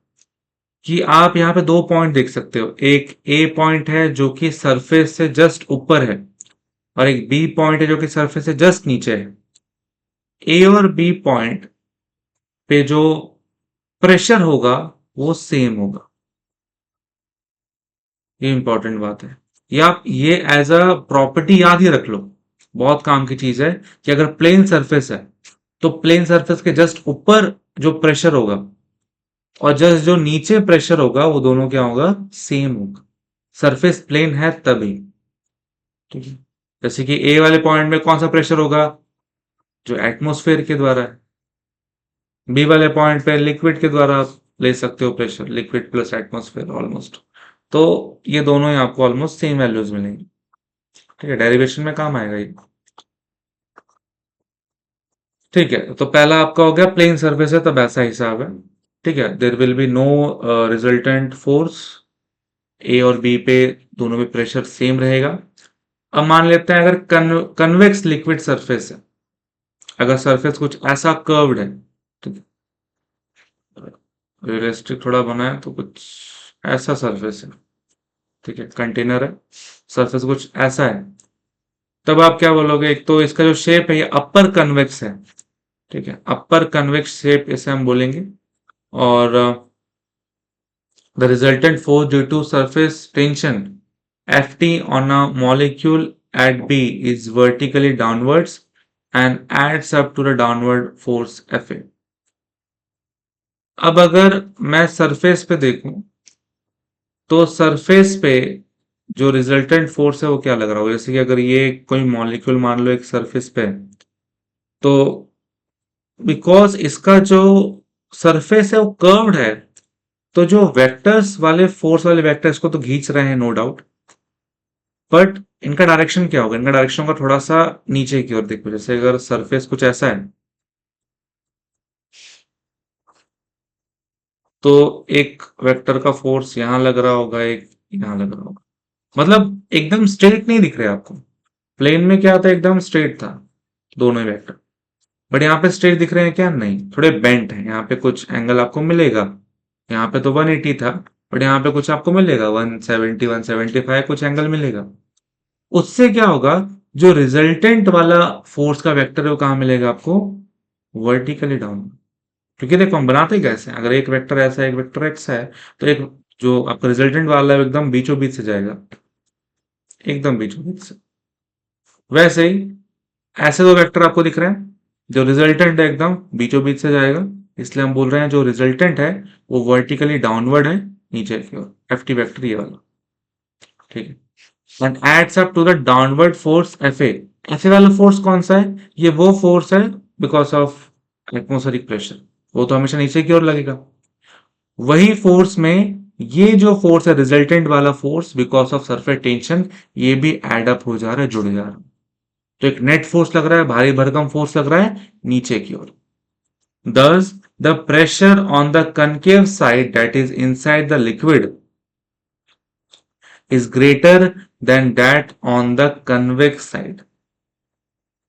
कि आप यहाँ पे दो पॉइंट देख सकते हो, एक ए पॉइंट है जो कि सरफेस से जस्ट ऊपर है, और एक बी पॉइंट है जो कि सरफेस से जस्ट नीचे है। ए और बी पॉइंट पे जो प्रेशर होगा वो सेम होगा, ये इंपॉर्टेंट बात है, या आप ये एज अ प्रॉपर्टी याद ही रख लो, बहुत काम की चीज है कि अगर प्लेन सरफेस है तो प्लेन सरफेस के जस्ट ऊपर जो प्रेशर होगा और जस्ट जो नीचे प्रेशर होगा वो दोनों क्या होगा, सेम होगा। सरफेस प्लेन है तभी। ठीक है। जैसे कि ए वाले पॉइंट में कौन सा प्रेशर होगा, जो एटमॉस्फेयर के द्वारा है। बी वाले पॉइंट पे लिक्विड के द्वारा आप ले सकते हो pressure, liquid plus atmosphere almost. तो ये दोनों ही आपको ऑलमोस्ट सेम वैल्यूज मिलेंगी। ठीक है, डेरिवेशन में काम आएगा ये। ठीक है, तो पहला आपका हो गया प्लेन सरफेस है तब ऐसा हिसाब है। ठीक है, there will be no resultant force. A और बी पे दोनों में प्रेशर सेम रहेगा। अब मान लेते हैं अगर कन्वेक्स लिक्विड सरफेस है, अगर सरफेस कुछ ऐसा कर्व्ड है, ठीक है, रियलिस्टिक थोड़ा बना है तो कुछ ऐसा सरफेस है। ठीक है, कंटेनर है, सरफेस कुछ ऐसा है, तब आप क्या बोलोगे, एक तो इसका जो शेप है ये अपर कन्वेक्स है। ठीक है, अपर कन्वेक्स शेप इसे हम बोलेंगे। और the resultant force due to surface tension Ft on a molecule at B is vertically downwards and adds up to the downward force Fa. अब अगर मैं सरफेस पे देखूं तो सरफेस पे जो रिजल्टेंट फोर्स है वो क्या लग रहा होगा, जैसे कि अगर ये कोई मॉलिक्यूल मान लो एक सरफेस पे है, तो बिकॉज इसका जो सरफेस है वो कर्व्ड है, तो जो वेक्टर्स वाले फोर्स वाले वेक्टर्स को तो खींच रहे हैं नो डाउट, बट इनका डायरेक्शन क्या होगा, इनका डायरेक्शन होगा थोड़ा सा नीचे की ओर। देखो जैसे अगर सरफेस कुछ ऐसा है, तो एक वेक्टर का फोर्स यहां लग रहा होगा, एक यहां लग रहा होगा, मतलब एकदम स्ट्रेट नहीं दिख रहे आपको। प्लेन में क्या था, एकदम स्ट्रेट था दोनों ही वेक्टर, बट यहाँ पे स्ट्रेट दिख रहे हैं क्या, नहीं, थोड़े बेंट हैं। यहाँ पे कुछ एंगल आपको मिलेगा, यहाँ पे तो 180 था, बट यहाँ पे कुछ आपको मिलेगा 170 175 कुछ एंगल मिलेगा। उससे क्या होगा, जो रिजल्टेंट वाला फोर्स का वेक्टर है वो कहाँ मिलेगा आपको, वर्टिकली डाउन। क्योंकि देखो हम बनाते कैसे हैं, अगर एक वेक्टर ऐसा है एक वेक्टर एक्स है, तो एक जो आपका रिजल्टेंट वाला है वो एकदम बीचों बीच से जाएगा, एकदम बीचों बीच से। वैसे ही ऐसे दो वेक्टर आपको दिख रहे हैं, जो रिजल्टेंट है एकदम बीचों बीच से जाएगा, इसलिए हम बोल रहे हैं जो रिजल्टेंट है वो वर्टिकली डाउनवर्ड है नीचे की ओर, एफ टी वेक्टर ये वाला। ठीक है, and adds up to the downward force F A वाला फोर्स कौन सा है, ये वो फोर्स है बिकॉज ऑफ एटमोस्फेरिक प्रेशर, वो तो हमेशा नीचे की ओर लगेगा। वही फोर्स में ये जो फोर्स है रिजल्टेंट वाला force because of surface tension, ये भी एड अप हो जा रहा है, जुड़ जा रहा है। तो एक नेट फोर्स लग रहा है, भारी भरकम फोर्स लग रहा है नीचे की ओर। Thus, the pressure on the concave side, that is inside the liquid, is greater than that on the convex side.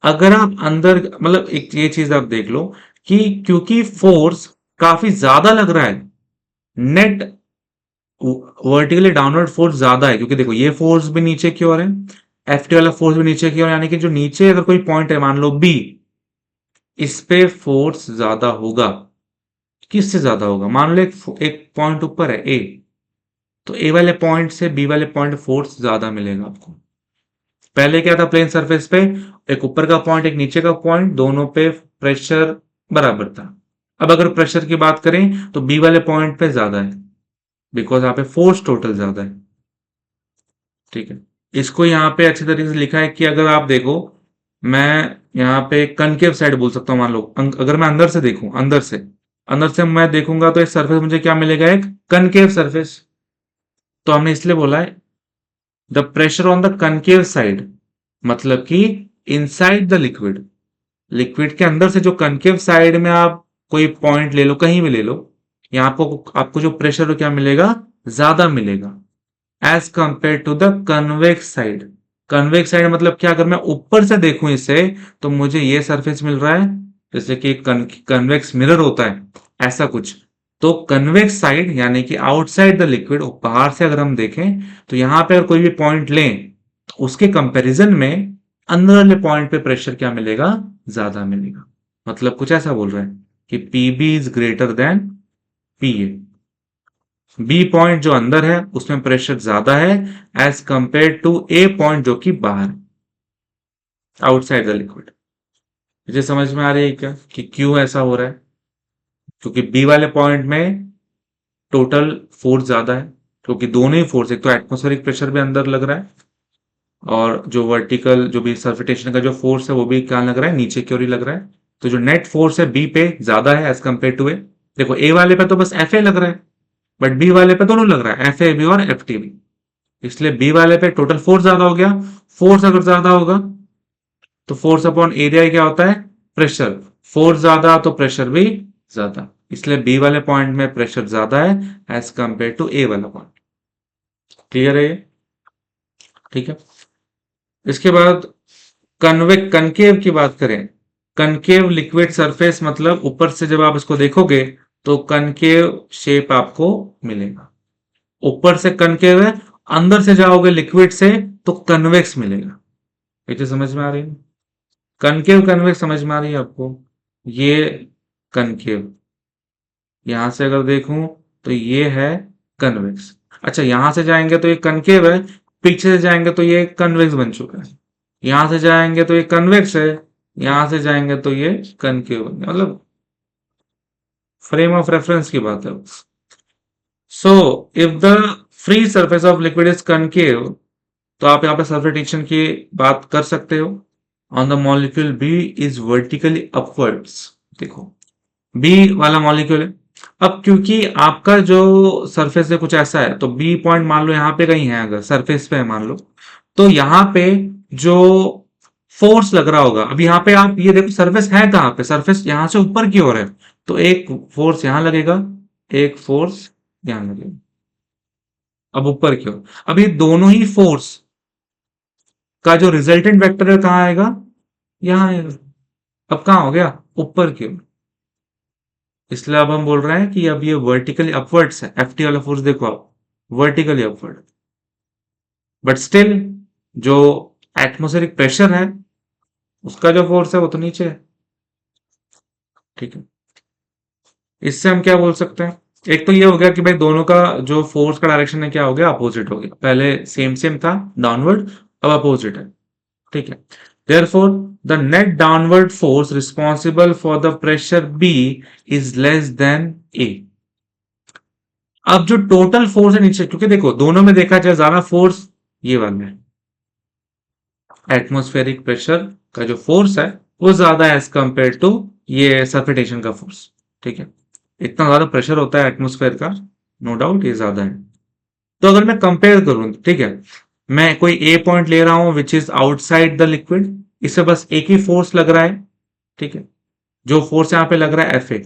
अगर आप अंदर, मतलब एक ये चीज आप देख लो कि क्योंकि फोर्स काफी ज्यादा लग रहा है, नेट वर्टिकली डाउनवर्ड फोर्स ज्यादा है, क्योंकि देखो ये फोर्स भी नीचे की ओर है, एफ टी वाला फोर्स भी नीचे की ओर, यानी कि जो नीचे अगर कोई पॉइंट है मान लो बी, इस पे फोर्स ज्यादा होगा। किससे ज्यादा होगा, मान लो एक पॉइंट ऊपर है ए, तो ए वाले पॉइंट से बी वाले पॉइंट फोर्स ज्यादा मिलेगा आपको। पहले क्या था प्लेन सरफेस पे, एक ऊपर का पॉइंट एक नीचे का पॉइंट, दोनों पे प्रेशर बराबर था। अब अगर प्रेशर की बात करें तो बी वाले पॉइंट पे ज्यादा है, बिकॉज यहाँ पे फोर्स टोटल ज्यादा है। ठीक है, इसको यहाँ पे अच्छे तरीके से लिखा है कि अगर आप देखो, मैं यहाँ पे कनकेव साइड बोल सकता हूँ, मान लो अगर मैं अंदर से देखूं, अंदर से मैं देखूंगा तो एक सरफेस मुझे क्या मिलेगा, एक कनकेव सरफेस। तो हमने इसलिए बोला है the pressure on the concave side, मतलब कि इनसाइड द लिक्विड, लिक्विड के अंदर से जो कनकेव साइड में आप कोई पॉइंट ले लो, कहीं भी ले लो, यहाँ आपको आपको जो प्रेशर क्या मिलेगा, ज्यादा मिलेगा as compare to the convex side. Convex side मतलब क्या, अगर मैं ऊपर से देखूं इसे तो मुझे ये सरफेस मिल रहा है, जैसे कि कन्वेक्स मिरर होता है ऐसा कुछ। तो कन्वेक्स साइड यानी कि आउटसाइड द लिक्विड, बाहर से अगर हम देखें तो यहां पे अगर कोई भी पॉइंट लें तो उसके कंपैरिजन में अंदर वाले पॉइंट पे प्रेशर क्या मिलेगा, ज्यादा मिलेगा। मतलब कुछ ऐसा बोल रहे हैं कि PB is greater than PA, B point जो अंदर है उसमें प्रेशर ज्यादा है as compare to A point जो कि बाहर, आउटसाइड द लिक्विड। मुझे समझ में आ रही है क्या कि क्यों ऐसा हो रहा है, क्योंकि बी वाले पॉइंट में टोटल फोर्स ज्यादा है, क्योंकि दोनों ही फोर्स, एक तो एटमॉस्फेरिक प्रेशर भी अंदर लग रहा है, और जो वर्टिकल जो भी सरफेटेशन का जो फोर्स है वो भी क्या लग रहा है, नीचे की ओर ही लग रहा है। तो जो नेट फोर्स है बी पे ज्यादा है एज कंपेयर टू ए। देखो ए वाले पे तो बस एफ ए लग रहा है, बट बी वाले पे दोनों लग रहा है, एफ ए भी और एफ टी भी। इसलिए बी वाले पे टोटल फोर्स ज्यादा हो गया। फोर्स अगर ज्यादा होगा तो फोर्स अपॉन एरिया क्या होता है, प्रेशर। फोर्स ज्यादा तो प्रेशर भी ज्यादा, इसलिए बी वाले पॉइंट में प्रेशर ज्यादा है एज कंपेयर टू ए वाला पॉइंट। क्लियर है ये? ठीक है। इसके बाद कनकेव की बात करें, कनकेव लिक्विड सरफेस मतलब ऊपर से जब आप इसको देखोगे तो कनकेव शेप आपको मिलेगा। ऊपर से कनकेव है, अंदर से जाओगे लिक्विड से तो कन्वेक्स मिलेगा। ये चीज समझ में आ रही है? कनकेव कन्वेक्स समझ में आ रही है आपको? ये कनकेव, यहां से अगर देखूं तो ये है कन्वेक्स। अच्छा, यहां से जाएंगे तो ये कनकेव है, पीछे से जाएंगे तो ये कन्वेक्स बन चुका है। यहां से जाएंगे तो ये कन्वेक्स है, यहां से जाएंगे तो ये कनकेव बन गया। मतलब फ्रेम ऑफ रेफरेंस की बात है। So if the free surface of liquid is concave, तो आप यहाँ पे सरफेस टेंशन की बात कर सकते हो। On the molecule B is vertically upwards. देखो बी वाला मॉलिक्यूल है, अब क्योंकि आपका जो सरफेस है कुछ ऐसा है, तो बी पॉइंट मान लो यहाँ पे कहीं है, अगर सरफेस पे है मान लो, तो यहाँ पे जो फोर्स लग रहा होगा, अब यहाँ पे आप ये देखो सरफेस है कहाँ पे, सरफेस यहाँ से ऊपर की ओर है, तो एक फोर्स यहाँ लगेगा, एक फोर्स यहाँ लगेगा। अब ऊपर की ओर, अब ये दोनों ही फोर्स का जो रिजल्टेंट वेक्टर है कहाँ आएगा, यहाँ आएगा। अब कहाँ हो गया, ऊपर की ओर। इसलिए अब हम बोल रहे हैं कि अब ये वर्टिकली अपवर्ड्स है। एफ टी वाला फोर्स देखो आप, वर्टिकली अपवर्ड। बट स्टिल जो एटमोस्फेरिक प्रेशर है उसका जो फोर्स है वो तो नीचे है। ठीक है। इससे हम क्या बोल सकते हैं, एक तो ये हो गया कि भाई दोनों का जो फोर्स का डायरेक्शन है क्या हो गया, अपोजिट हो गया। पहले सेम सेम था डाउनवर्ड, अब अपोजिट है। ठीक है। Therefore, the net downward force responsible for the pressure B is less than A. अब जो टोटल फोर्स है नीचे, क्योंकि देखो दोनों में देखा जाए ज्यादा फोर्स ये वाला है, एटमॉस्फेरिक प्रेशर का जो फोर्स है वो ज्यादा है एज कंपेयर टू ये सफिकेशन का फोर्स। ठीक है, इतना ज्यादा प्रेशर होता है एटमॉस्फेयर का, नो डाउट ये ज्यादा है। तो अगर मैं कंपेयर करूं, ठीक है, मैं कोई ए पॉइंट ले रहा हूं which is outside the liquid, इसे बस एक ही फोर्स लग रहा है। ठीक है, जो फोर्स यहां पे लग रहा है एफ ए,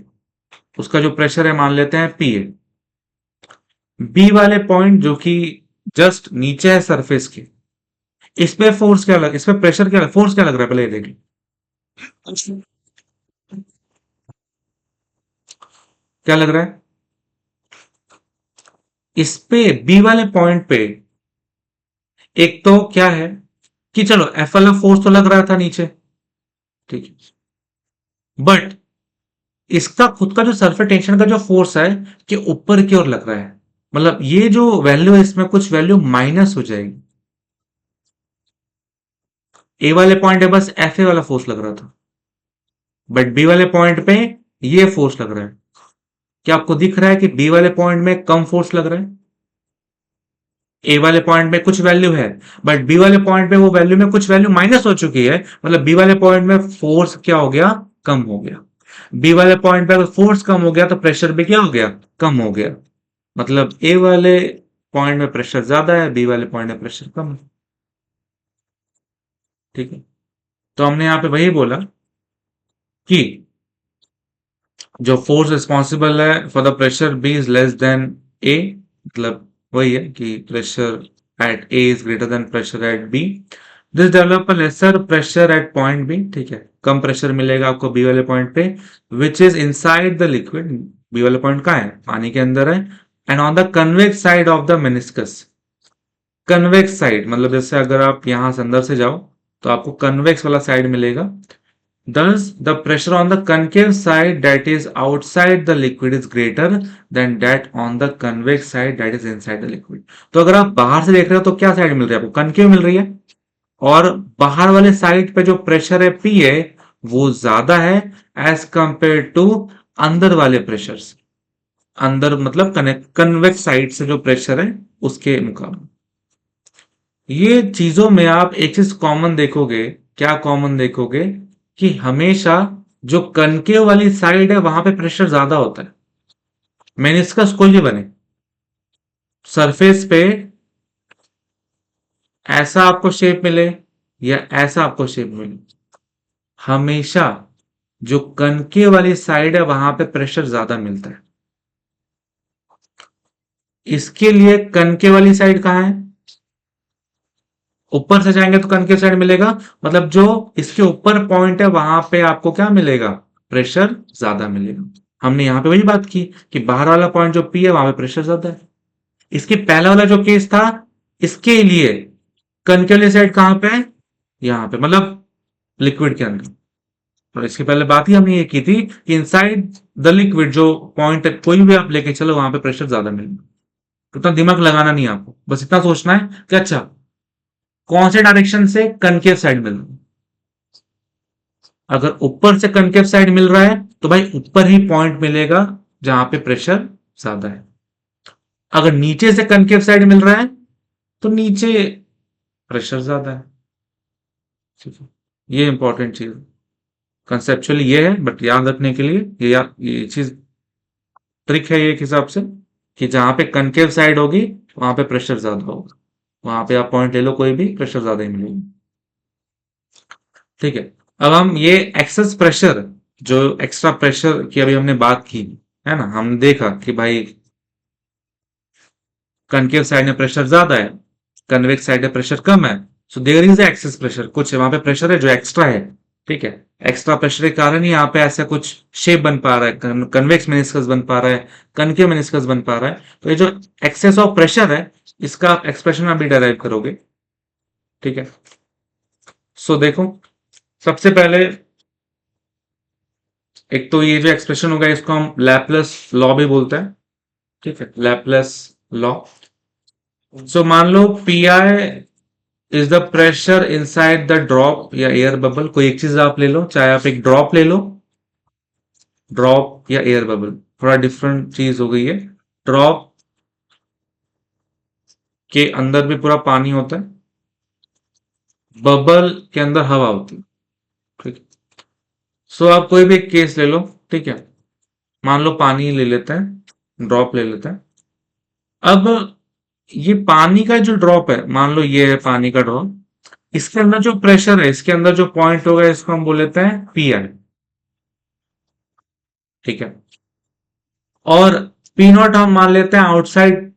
उसका जो प्रेशर है मान लेते हैं पी ए। बी वाले पॉइंट जो कि जस्ट नीचे है सरफेस के, इस पे फोर्स क्या लग, इस पे प्रेशर क्या लग, फोर्स क्या लग रहा है पहले ये देखिए। क्या लग रहा है इस पे, बी वाले पॉइंट पे? एक तो क्या है कि चलो एफ वाला फोर्स तो लग रहा था नीचे, ठीक है, बट इसका खुद का जो सरफेस टेंशन का जो फोर्स है कि ऊपर की ओर लग रहा है। मतलब ये जो वैल्यू है इसमें कुछ वैल्यू माइनस हो जाएगी। ए वाले पॉइंट है बस एफ ए वाला फोर्स लग रहा था, बट बी वाले पॉइंट पे ये फोर्स लग रहा है। क्या आपको दिख रहा है कि बी वाले पॉइंट में कम फोर्स लग रहा है? ए वाले पॉइंट में कुछ वैल्यू है, बट बी वाले पॉइंट पे वो वैल्यू में कुछ वैल्यू माइनस हो चुकी है। मतलब बी वाले पॉइंट में फोर्स क्या हो गया, कम हो गया। बी वाले पॉइंट पे अगर फोर्स कम हो गया तो प्रेशर भी क्या हो गया, कम हो गया। मतलब ए वाले पॉइंट में प्रेशर ज्यादा है, बी वाले पॉइंट में प्रेशर कम है। ठीक है, तो हमने यहां पे वही बोला कि जो फोर्स रिस्पॉन्सिबल है for the pressure B is less than A, मतलब वही है कि pressure at A is greater than pressure at B. This develop a lesser pressure at point B. ठीक है, कम प्रेशर मिलेगा आपको बी वाले पॉइंट पे, which is inside the liquid. B वाले पॉइंट कहाँ है, पानी के अंदर है। And on the convex side of the meniscus. Convex side मतलब जैसे अगर आप यहां से अंदर से जाओ तो आपको कन्वेक्स वाला साइड मिलेगा। Thus, the pressure on the concave side that is outside the liquid is greater than that on the convex side that is inside the liquid. तो अगर आप बाहर से देख रहे हो तो क्या साइड मिल रही है आपको, कनकेव मिल रही है। और बाहर वाले साइड पे जो प्रेशर है पी है वो ज्यादा है एज कंपेयर टू अंदर वाले प्रेशर। अंदर मतलब कन्वेक्स साइड से जो प्रेशर है उसके मुकाबले। ये चीजों में आप एक चीज कॉमन देखोगे। क्या कॉमन देखोगे? कि हमेशा जो कनकेव वाली साइड है वहां पे प्रेशर ज्यादा होता है। मेनिस्कस कोई भी बने, सरफेस पे ऐसा आपको शेप मिले या ऐसा आपको शेप मिले, हमेशा जो कनकेव वाली साइड है वहां पे प्रेशर ज्यादा मिलता है। इसके लिए कनकेव वाली साइड कहाँ है? ऊपर से जाएंगे तो कनकेव साइड मिलेगा, मतलब जो इसके ऊपर पॉइंट है वहां पे आपको क्या मिलेगा? प्रेशर ज्यादा मिलेगा। हमने यहां पे वही बात की कि बाहर वाला पॉइंट जो पी है वहां पे प्रेशर ज्यादा है। इसके पहला वाला जो केस था, इसके लिए कनकेव वाली साइड कहां पे है? यहां पे, मतलब लिक्विड के अंदर। और इसके पहले बात ही हमने ये की थी कि इनसाइड द लिक्विड जो पॉइंट है कोई भी आप लेके चलो वहां पे प्रेशर ज्यादा मिलेगा। उतना दिमाग लगाना नहीं है आपको, बस इतना सोचना है कि अच्छा कौन से डायरेक्शन से कनकेव साइड मिल रहा है। अगर ऊपर से कनकेव साइड मिल रहा है तो भाई ऊपर ही पॉइंट मिलेगा जहां पे प्रेशर ज्यादा है। अगर नीचे से कनकेव साइड मिल रहा है तो नीचे प्रेशर ज्यादा है। ठीक है, ये इंपॉर्टेंट चीज कंसेप्चुअली ये है, बट याद रखने के लिए ये चीज ट्रिक है ये एक हिसाब से कि जहां पे कनकेव साइड होगी वहां पे प्रेशर ज्यादा होगा। वहां पे आप पॉइंट ले लो कोई भी, प्रेशर ज्यादा ही मिलेगा। ठीक है, अब हम ये एक्सेस प्रेशर, जो एक्स्ट्रा प्रेशर की अभी हमने बात की है ना, हमने देखा कि भाई कनकेव साइड में प्रेशर ज्यादा है, कन्वेक्स साइड में प्रेशर कम है। So there is excess pressure, कुछ वहां पे प्रेशर है जो एक्स्ट्रा है। ठीक है, एक्स्ट्रा प्रेशर के कारण ही यहाँ पे ऐसा कुछ शेप बन पा रहा है, कन्वेक्स मेनिस्कस बन पा रहा है, कनकेव मेनिस्कस बन पा रहा है। तो ये जो एक्सेस ऑफ प्रेशर है इसका आप एक्सप्रेशन अभी डेराइव करोगे। ठीक है, सो देखो, सबसे पहले एक तो ये जो एक्सप्रेशन होगा इसको हम लैपलेस लॉ भी बोलते हैं। ठीक है, लैपलेस लॉ। सो मान लो P I is the pressure inside the drop या एयर बबल। कोई एक चीज आप ले लो, चाहे आप एक ड्रॉप ले लो, ड्रॉप या एयर बबल, थोड़ा डिफरेंट चीज हो गई है। ड्रॉप के अंदर भी पूरा पानी होता है, बबल के अंदर हवा होती है। ठीक है, सो आप कोई भी एक केस ले लो। ठीक है, मान लो पानी ले लेते हैं, ड्रॉप ले लेते हैं। अब ये पानी का जो ड्रॉप है, मान लो ये है पानी का ड्रॉप, इसके अंदर जो प्रेशर है, इसके अंदर जो पॉइंट होगा इसको हम बोल लेते हैं पी आई। ठीक है, और पी नॉट हम मान लेते हैं आउटसाइड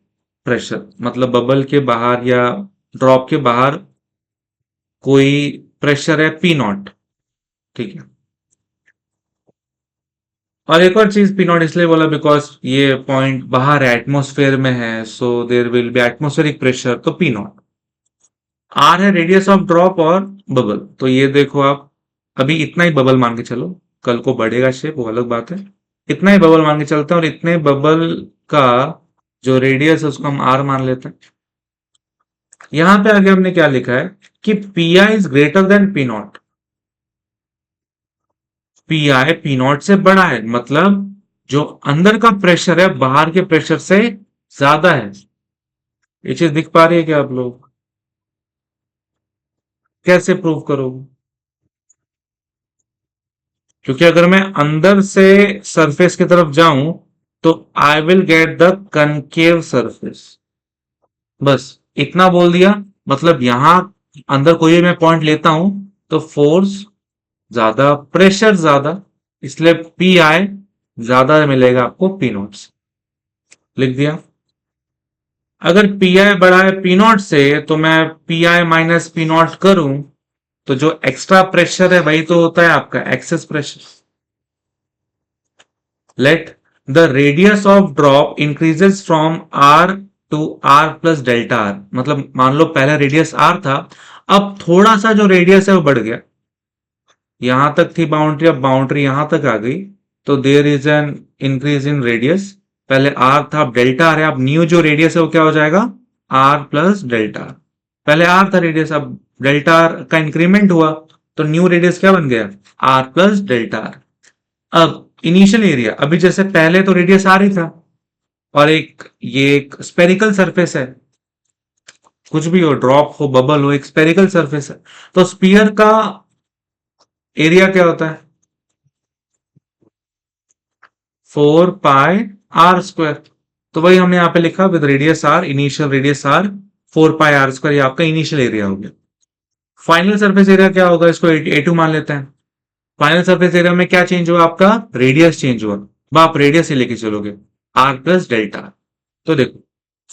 प्रेशर, मतलब बबल के बाहर या ड्रॉप के बाहर कोई प्रेशर है पी नॉट। ठीक है, और एक और चीज पी नॉट इसलिए बोला बिकॉज ये पॉइंट बाहर है, एटमोस्फेयर में है, so there will be atmospheric pressure, तो पी नॉट। आर है रेडियस ऑफ ड्रॉप और बबल, तो ये देखो आप अभी इतना ही बबल मान के चलो, कल को बढ़ेगा शेप वो अलग बात है। इतना ही बबल मान के चलते हैं और इतने बबल का जो रेडियस है उसको हम आर मान लेते हैं। यहां पे आगे हमने क्या लिखा है कि P I is greater than P not. P I P not से बड़ा है, मतलब जो अंदर का प्रेशर है बाहर के प्रेशर से ज्यादा है। ये चीज दिख पा रही है क्या आप लोग? कैसे प्रूव करोगे? क्योंकि अगर मैं अंदर से सरफेस की तरफ जाऊं तो I will get the concave surface. बस इतना बोल दिया, मतलब यहां अंदर कोई भी मैं पॉइंट लेता हूं तो फोर्स ज्यादा, प्रेशर ज्यादा, इसलिए पी आई ज्यादा मिलेगा आपको पी नॉट से। लिख दिया। अगर पी आई बड़ा है पी नॉट से तो मैं P I minus P not करूं तो जो एक्स्ट्रा प्रेशर है वही तो होता है आपका excess pressure. Let the radius of drop increases from R to R plus delta R, मतलब मान लो पहले रेडियस आर था, अब थोड़ा सा जो रेडियस है वो बढ़ गया, यहां तक थी बाउंड्री, अब बाउंड्री यहां तक आ गई, तो there is an increase in radius. पहले आर था अब डेल्टा आर है, अब न्यू जो रेडियस है वो क्या हो जाएगा? R plus delta R. पहले आर था रेडियस, अब डेल्टा आर का इंक्रीमेंट हुआ तो न्यू रेडियस क्या बन गया? R plus delta R. अब इनिशियल एरिया, अभी जैसे पहले तो रेडियस आर ही था, और एक ये एक स्पेरिकल सरफेस है, कुछ भी हो, ड्रॉप हो, बबल हो, एक स्पेरिकल सरफेस है। तो स्पीयर का एरिया क्या होता है? 4 पाई r स्क्वायर। तो वही हमने यहाँ पे लिखा with radius R, initial radius R, 4 pi r square, ये आपका इनिशियल एरिया हो गया। फाइनल सरफेस एरिया क्या होगा, इसको A2 मान लेते हैं। फाइनल सरफेस एरिया में क्या चेंज हुआ, आपका रेडियस चेंज हुआ। अब आप रेडियस ही लेके चलोगे, आर प्लस डेल्टा। तो देखो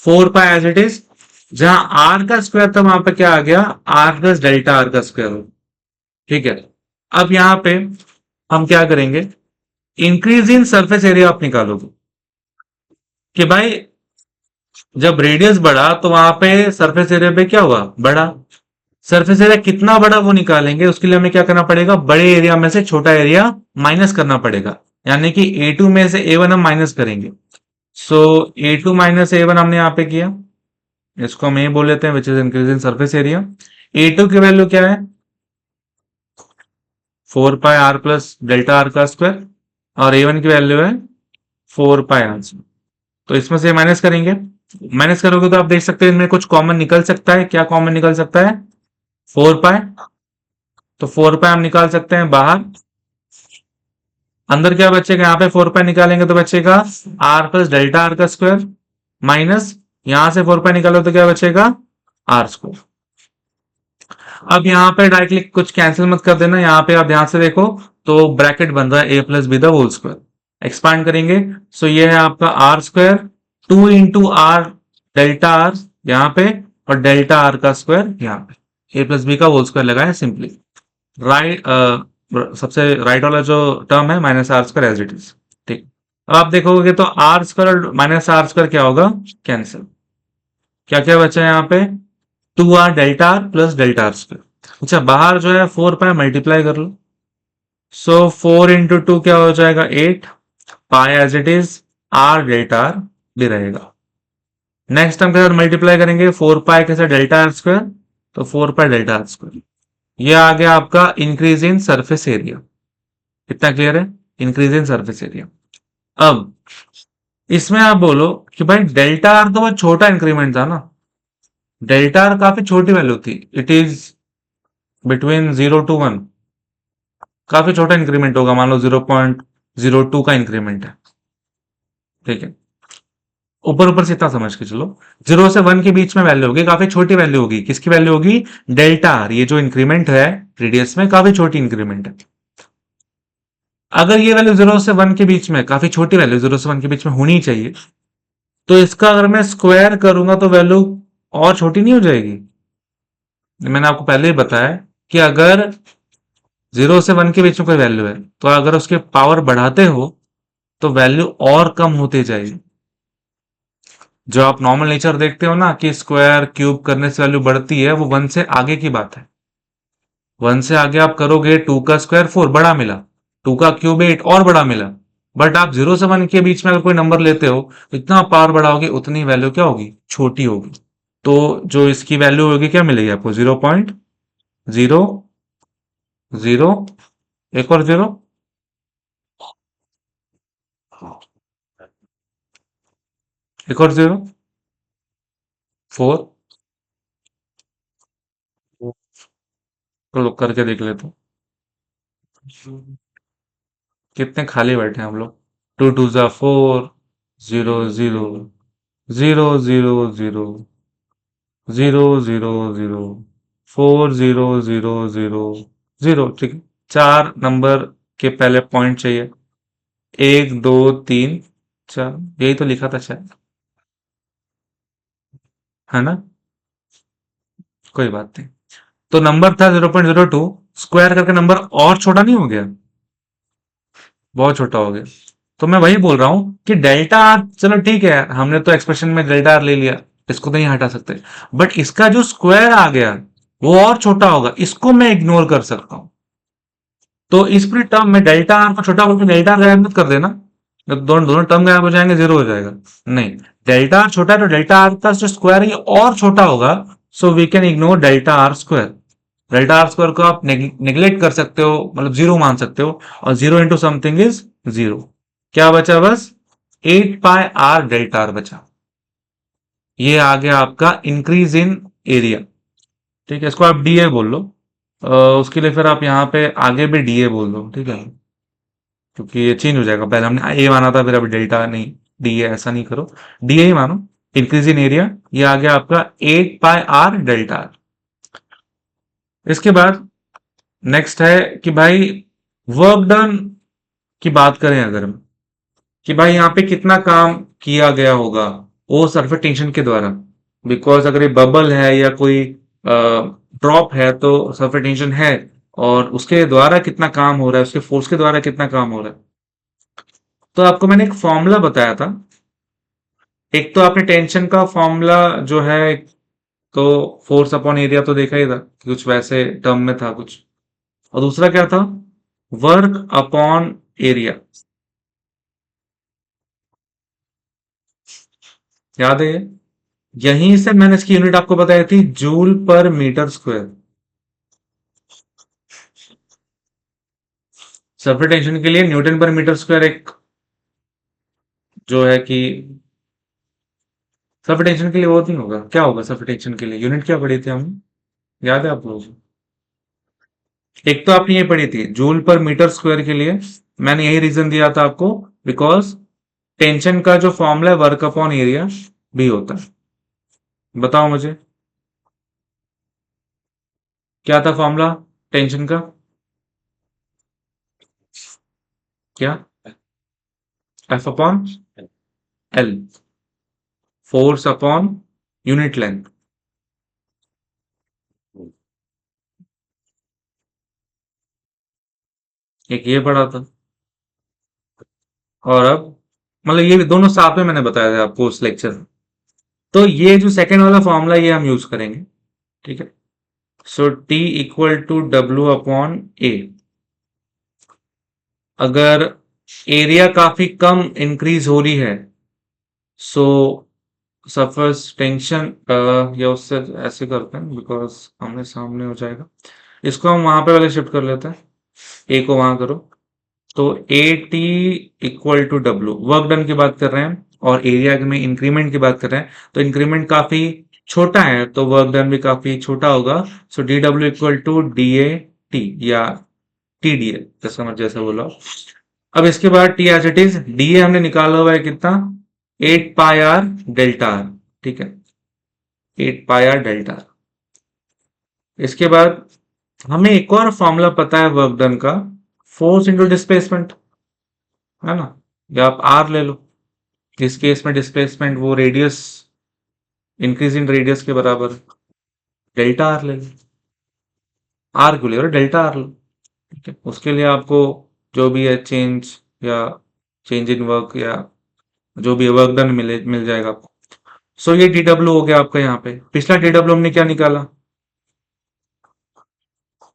4 पाई एज इट इज, जहां आर का स्क्वायर था वहां पे क्या आ गया, आर प्लस डेल्टा आर का स्क्वायर हो। ठीक है। अब यहां पे हम क्या करेंगे, इंक्रीज इन सरफेस एरिया आप निकालोगे कि भाई जब रेडियस बढ़ा तो वहां पे सरफेस एरिया पे क्या हुआ, बढ़ा। सरफेस एरिया कितना बड़ा वो निकालेंगे, उसके लिए हमें क्या करना पड़ेगा, बड़े एरिया में से छोटा एरिया माइनस करना पड़ेगा। यानी कि A2 में से A1 हम माइनस करेंगे। सो A2 माइनस A1 हमने यहाँ पे किया, इसको हम ये बोल लेते हैं which is increase in surface area. A2 की वैल्यू क्या है, 4 pi r plus delta are का स्क्वायर, और A1 की वैल्यू है 4 पाई r। तो इसमें से माइनस करेंगे, माइनस करोगे तो आप देख सकते हैं इनमें कुछ कॉमन निकल सकता है। क्या कॉमन निकल सकता है, 4 पाई। तो 4 पाई हम निकाल सकते हैं बाहर। अंदर क्या बचेगा, यहाँ पे 4 पाई निकालेंगे तो बचेगा आर प्लस डेल्टा आर का स्क्वायर, माइनस यहां से 4 पाई निकालो तो क्या बचेगा, आर स्क्वायर। अब यहाँ पे डायरेक्टली कुछ कैंसिल मत कर देना, यहाँ पे आप ध्यान से देखो तो ब्रैकेट बन रहा है A plus B the whole square. Expand करेंगे, सो ये है आपका r square, 2 into r delta r यहाँ पे, और डेल्टा आर का स्क्वायर यहाँ पे, ए प्लस बी का होल स्क्वायर लगाए सिंपली। राइट, सबसे राइट वाला जो टर्म है minus r square as it is. ठीक। अब आप देखोगे तो आर स्क्वायर और माइनस आर स्क्वायर क्या होगा, कैंसिल। क्या क्या बचा है यहाँ पे, 2 r delta R plus delta R square. अच्छा, बाहर जो है 4 पाई मल्टीप्लाई कर लो। सो 4 इंटू 2 क्या हो जाएगा, 8 pi as it is, r delta r भी रहेगा। नेक्स्ट हम के साथ मल्टीप्लाई करेंगे 4 पाई के साथ डेल्टा आर स्क्वायर, तो 4 पाई डेल्टा आर स्क्वायर। ये आ गया आपका इंक्रीज इन सरफेस एरिया। कितना क्लियर है, इंक्रीज इन सरफेस एरिया। अब इसमें आप बोलो कि भाई डेल्टा आर तो बहुत छोटा इंक्रीमेंट था ना, डेल्टा आर काफी छोटी वैल्यू थी, इट इज बिटवीन 0 to 1, काफी छोटा इंक्रीमेंट होगा, मान लो 0.02 का इंक्रीमेंट है। ठीक है, ऊपर ऊपर से इतना समझ के चलो, 0 से 1 के बीच में वैल्यू होगी, काफी छोटी वैल्यू होगी। किसकी वैल्यू होगी, डेल्टा आर, ये जो इंक्रीमेंट है रेडियस में, काफी छोटी इंक्रीमेंट है। अगर ये वैल्यू 0 से 1 के बीच में, काफी छोटी वैल्यू 0 से 1 के बीच में होनी चाहिए, तो इसका अगर मैं स्क्वायर करूंगा तो वैल्यू और छोटी नहीं हो जाएगी। मैंने आपको पहले ही बताया कि अगर 0 से 1 के बीच में कोई वैल्यू है, तो अगर उसके पावर बढ़ाते हो तो वैल्यू और कम होती जाएगी। जो आप नॉर्मल नेचर देखते हो ना कि स्क्वायर क्यूब करने से वैल्यू बढ़ती है, वो 1 से आगे की बात है। 1 से आगे आप करोगे, 2 का स्क्वायर 4 बड़ा मिला, 2 का क्यूब 8 और बड़ा मिला। बट आप 0 से 1 के बीच में अगर कोई नंबर लेते हो, इतना पावर बढ़ाओगे उतनी वैल्यू क्या होगी, छोटी होगी। तो जो इसकी वैल्यू होगी क्या मिलेगी आपको, 0.0, एक और जीरो, एक और जीरो, 4। तो करके देख लेते हैं। कितने खाली बैठे हैं हम लोग, 2 2 जा 4, 0 0, 0 0 0, 0 0 0, 4 0 0 0 0। ठीक है, 4 नंबर के पहले पॉइंट चाहिए, 1 2 3 4, यही तो लिखा था शायद, है ना। कोई बात नहीं। तो नंबर था 0.02, स्क्वायर करके नंबर और छोटा नहीं हो गया, बहुत छोटा हो गया। तो मैं वही बोल रहा हूं कि डेल्टा आर, चलो ठीक है, हमने तो एक्सप्रेशन में डेल्टा आर ले लिया, इसको तो नहीं हटा सकते। बट इसका जो स्क्वायर आ गया वो और छोटा होगा, इसको मैं इग्नोर कर सकता हूं। तो इस पूरी टर्म में डेल्टा आर को छोटा बोल के डेल्टा आर गायब मत कर देना, जब दोनों दोनों टर्म गायब हो जाएंगे, जीरो हो जाएगा। नहीं, डेल्टा आर छोटा है तो डेल्टा आर का जो स्क्वायर है ये और छोटा होगा। So we can ignore delta R square. Delta R square को आप निग्लेक्ट कर सकते हो, मतलब जीरो मान सकते हो, और 0 इंटू समथिंग इज 0। क्या बचा बस, 8 पाई आर डेल्टा आर बचा। ये आ गया आपका इंक्रीज इन एरिया। ठीक है, इसको आप डीए बोल लो। उसके लिए फिर आप यहाँ पे आगे भी डीए बोल दो, ठीक है, क्योंकि ये चेंज हो जाएगा। पहले हमने ए माना था, फिर अभी डेल्टा नहीं, डीए ऐसा नहीं करो, डीए ही मानो। इंक्रीज इन एरिया, ये आ गया आपका 8 पाई आर डेल्टा आर। इसके बाद नेक्स्ट है कि भाई वर्क डन की बात करें अगर हम, कि भाई यहाँ पे कितना काम किया गया होगा वो सरफेस टेंशन के द्वारा। बिकॉज अगर ये बबल है या कोई ड्रॉप है तो सरफेस टेंशन है, और उसके द्वारा कितना काम हो रहा है, उसके फोर्स के द्वारा कितना काम हो रहा है। तो आपको मैंने एक फॉर्मूला बताया था। एक तो आपने टेंशन का फॉर्मूला जो है, तो फोर्स अपॉन एरिया तो देखा ही था, कुछ वैसे टर्म में था कुछ। और दूसरा क्या था, वर्क अपॉन एरिया, याद है ये? यहीं से मैंने इसकी यूनिट आपको बताई थी, जूल पर मीटर स्क्वायर। सरफेस टेंशन के लिए न्यूटन पर मीटर स्क्वायर एक जो है कि, सरफेस टेंशन के लिए वो नहीं होगा, क्या होगा सरफेस टेंशन के लिए यूनिट, क्या पढ़ी थी हम, याद है आप लोगों को? एक तो आपने ये पढ़ी थी जूल पर मीटर स्क्वायर के लिए, मैंने यही रीजन दिया था आपको, बिकॉज टेंशन का जो फॉर्मूला है वर्क अपॉन एरिया भी होता है। बताओ मुझे क्या था फॉर्मूला टेंशन का? क्या? F upon L, force upon unit length. एक ये पढ़ा था, और अब मतलब ये दोनों साथ में मैंने बताया था आपको उस लेक्चर में। तो ये जो सेकंड वाला फॉर्मूला ये हम यूज करेंगे, ठीक है। So T equal to W upon A. अगर एरिया काफी कम इंक्रीज हो रही है, सो सरफेस टेंशन, या उससे ऐसे करते हैं बिकॉज आमने सामने हो जाएगा, इसको हम वहां पे वाले शिफ्ट कर लेते हैं, ए को वहां करो। तो A T equal to W, work done की बात कर रहे हैं और एरिया में इंक्रीमेंट की बात कर रहे हैं, तो इंक्रीमेंट काफी छोटा है तो वर्क डन भी काफी छोटा होगा। So d W equal to d A T, या टी डी ए, जैसा बोला। अब इसके बाद T as it is, d A हमने निकाला हुआ है कितना, 8 पाई आर डेल्टा आर, ठीक है, 8 पाई आर डेल्टा आर। इसके बाद हमें एक और फॉर्मूला पता है वर्क डन का, फोर्स इंटू डिस्प्लेसमेंट, है ना, या आप आर ले लो। इस केस में डिस्प्लेसमेंट वो रेडियस, इंक्रीज इन रेडियस के बराबर, डेल्टा आर ले लो। आर क्यों ले रहे हो, डेल्टा आर लो, ठीक है। उसके लिए आपको जो भी है चेंज, या चेंज इन वर्क, या जो भी वर्क डन मिल जाएगा आपको। सो ये डी डब्ल्यू हो गया आपका। यहाँ पे पिछला डी डब्ल्यू हमने क्या निकाला,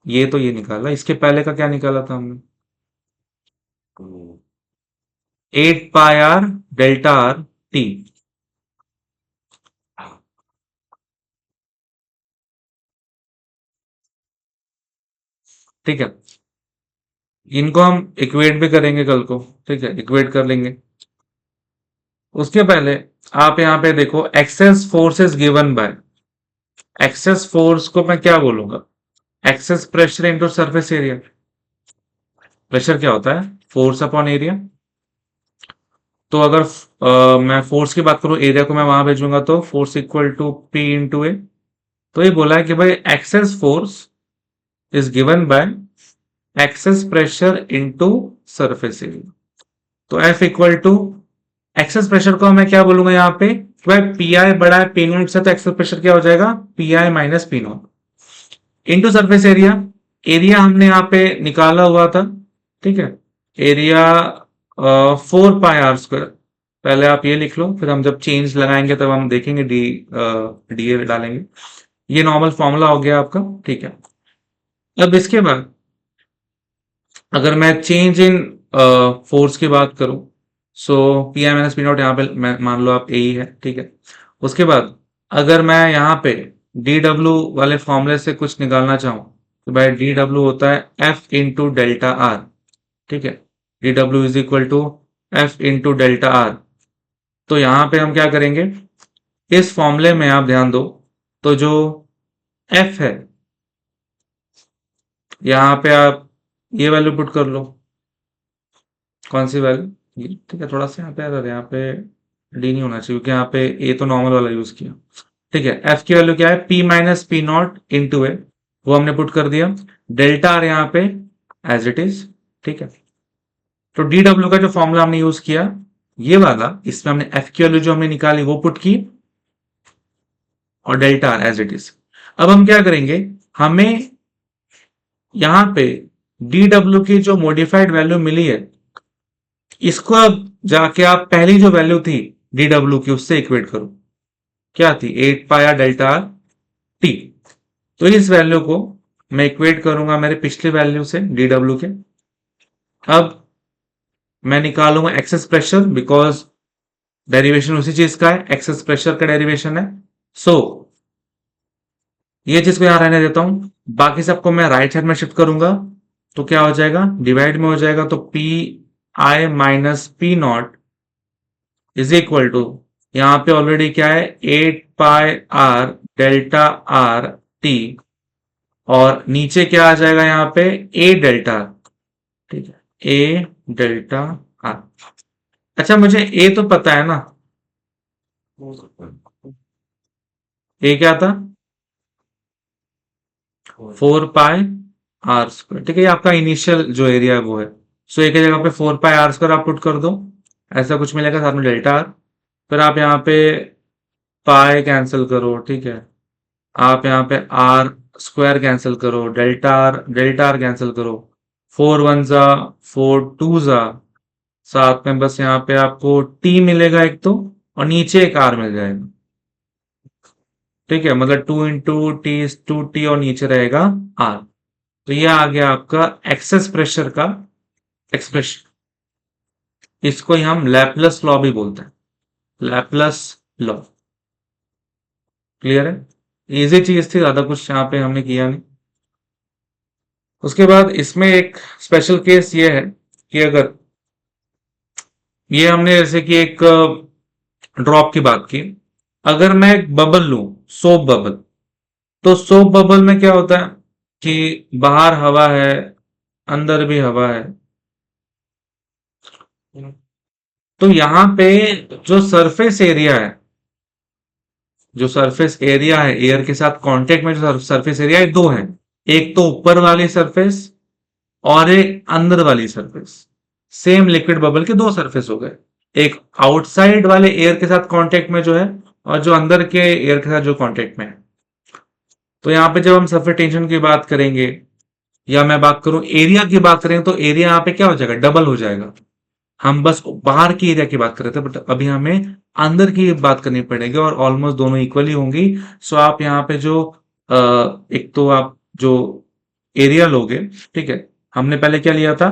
ये तो ये निकाला, इसके पहले का क्या निकाला था हमने, 8 pi R delta R T, ठीक है। इनको हम इक्वेट भी करेंगे कल को, ठीक है, इक्वेट कर लेंगे। उसके पहले आप यहाँ पे देखो, excess force is given by, excess force को मैं क्या बोलूंगा, excess pressure into surface area. Pressure क्या होता है, फोर्स अपॉन एरिया। तो अगर मैं फोर्स की बात करूं, एरिया को मैं वहां भेजूंगा, तो force equal to P into A. तो ये बोला है कि भाई excess force is given by excess pressure into surface area. तो F equal to, excess pressure को मैं क्या बोलूंगा यहाँ पे, कि भाई पी आई बड़ा है पी नॉट से, तो एक्सेस प्रेशर क्या हो जाएगा, P I minus P naught into surface area. Area हमने यहाँ पे निकाला हुआ था, ठीक है, एरिया 4 पाई आर स्क्वायर। पहले आप ये लिख लो, फिर हम जब चेंज लगाएंगे तब हम देखेंगे, डी ए डालेंगे। ये नॉर्मल फॉर्मूला हो गया आपका, ठीक है। अब इसके बाद अगर मैं चेंज इन फोर्स की बात करूं, so P I minus P naught, यहाँ पे मान लो आप ए ही है, ठीक है। उसके बाद अगर मैं यहाँ पे डी डब्ल्यू वाले फॉर्मूले से कुछ निकालना चाहूँ, तो भाई डी डब्ल्यू होता है एफ इंटू डेल्टा आर, ठीक है। D W is equal to F into delta R. तो यहां पे हम क्या करेंगे, इस फॉर्मूले में आप ध्यान दो, तो जो एफ है यहाँ पे आप ये वैल्यू पुट कर लो। कौन सी वैल्यू, ठीक है, थोड़ा सा यहाँ पे एरर, यहाँ पे डी नहीं होना चाहिए क्योंकि यहाँ पे ए तो नॉर्मल वाला यूज किया। ठीक है, एफ की वैल्यू क्या है, P minus P naught into A, वो हमने पुट कर दिया। डेल्टा आर यहाँ पे एज इट इज। ठीक है, तो डी डब्ल्यू का जो फॉर्मूला हमने यूज किया ये वाला, इसमें हमने एफ की वैल्यू जो हमने निकाली वो पुट की, और delta R as it is. अब हम क्या करेंगे, हमें यहां पे डी डब्ल्यू की जो मॉडिफाइड वैल्यू मिली है, इसको अब जाके आप पहली जो वैल्यू थी डी डब्ल्यू की उससे इक्वेट करो। क्या थी, 8 पाया डेल्टा टी। तो इस वैल्यू को मैं इक्वेट करूंगा मेरे पिछले वैल्यू से डी डब्ल्यू के। अब मैं निकालूंगा एक्सेस प्रेशर, बिकॉज डेरिवेशन उसी चीज का है, एक्सेस प्रेशर का डेरिवेशन है। सो ये चीज को यहां रहने देता हूं, बाकी सबको मैं राइट साइड में शिफ्ट करूंगा। तो क्या हो जाएगा, डिवाइड में हो जाएगा, तो P I minus P naught is equal to, यहां पे ऑलरेडी क्या है, 8 pi R delta R T, और नीचे क्या आ जाएगा यहाँ पे, ए डेल्टा आर। ठीक है, ए डेल्टा आर। अच्छा, मुझे ए तो पता है ना, ए क्या था, 4 पाई आर स्क्वायर। ठीक है, ये आपका इनिशियल जो एरिया है वो है। सो एक जगह पे 4 पाई आर स्क्वायर आप पुट कर दो, ऐसा कुछ मिलेगा साथ में डेल्टा आर। फिर आप यहाँ पे पाई कैंसिल करो, ठीक है, आप यहाँ पे आर स्क्वायर कैंसिल करो, डेल्टा आर कैंसिल करो, 4 1 जा 4 2 जा, साथ में बस यहाँ पे आपको टी मिलेगा एक तो, और नीचे एक आर मिल जाएगा। ठीक है, मतलब 2 × टी, 2 टी, और नीचे रहेगा आर। तो ये आ गया आपका एक्सेस प्रेशर का एक्सप्रेशन। इसको ही हम लैपलेस लॉ भी बोलते हैं, लैपलेस लॉ। क्लियर है, इजी चीज थी, ज्यादा कुछ यहाँ पे हमने किया नहीं। उसके बाद इसमें एक स्पेशल केस ये है कि अगर ये हमने जैसे कि एक ड्रॉप की बात की, अगर मैं एक बबल लूं, सोप बबल, तो सोप बबल में क्या होता है कि बाहर हवा है, अंदर भी हवा है। तो यहां पे जो सरफेस एरिया है, जो सरफेस एरिया है एयर के साथ कांटेक्ट में, जो सरफेस एरिया है, दो है। एक तो ऊपर वाली सरफेस और एक अंदर वाली सरफेस। सेम लिक्विड बबल के दो सरफेस हो गए, एक आउटसाइड वाले एयर के साथ कांटेक्ट में जो है, और जो अंदर के एयर के साथ जो कांटेक्ट में है। तो यहाँ पे जब हम सरफेस टेंशन की बात करेंगे, या मैं बात करूं एरिया की बात करें, तो एरिया यहाँ पे क्या हो जाएगा, डबल हो जाएगा। हम बस बाहर की एरिया की बात कर रहे थे, बट अभी हमें अंदर की बात करनी पड़ेगी, और ऑलमोस्ट दोनों इक्वली होंगी। सो आप यहाँ पे जो एक तो आप जो एरिया लोगे, ठीक है, हमने पहले क्या लिया था,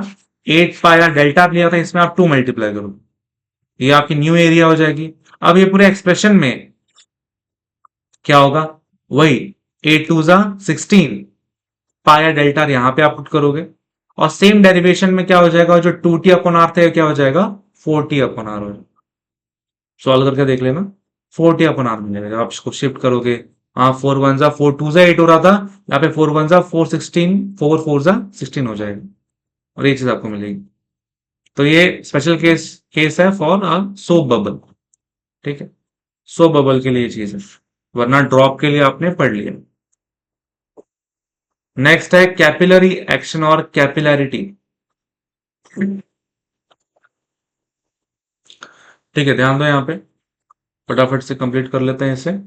8 पाया डेल्टा लिया था, इसमें आप 2 मल्टीप्लाई करो, ये आपकी न्यू एरिया हो जाएगी। अब ये पूरे एक्सप्रेशन में क्या होगा, वही 8 2 जा 16 पाया डेल्टा यहाँ पे आप पुट करोगे, और सेम डेरिवेशन में क्या हो जाएगा, जो 2t/r थे क्या हो जाएगा, 4t/r हो जाएगा। सॉल्व करके देख लेना, 4t/r मिल जाएगा। आप इसको शिफ्ट करोगे, हाँ, 4 1 जा 4 2 जा 8 हो रहा था, यहाँ पे 4 1 जा 4 16, 4 4 जा 16 हो जाएगा, और ये चीज आपको मिलेगी। तो ये स्पेशल केस केस है फॉर सोप बबल। ठीक है, सोप बबल के लिए चीज है, वरना ड्रॉप के लिए आपने पढ़ लिया। नेक्स्ट है कैपिलरी एक्शन और कैपिलैरिटी। ठीक है, ध्यान दो यहाँ पे, फटाफट से कंप्लीट कर लेते हैं इसे।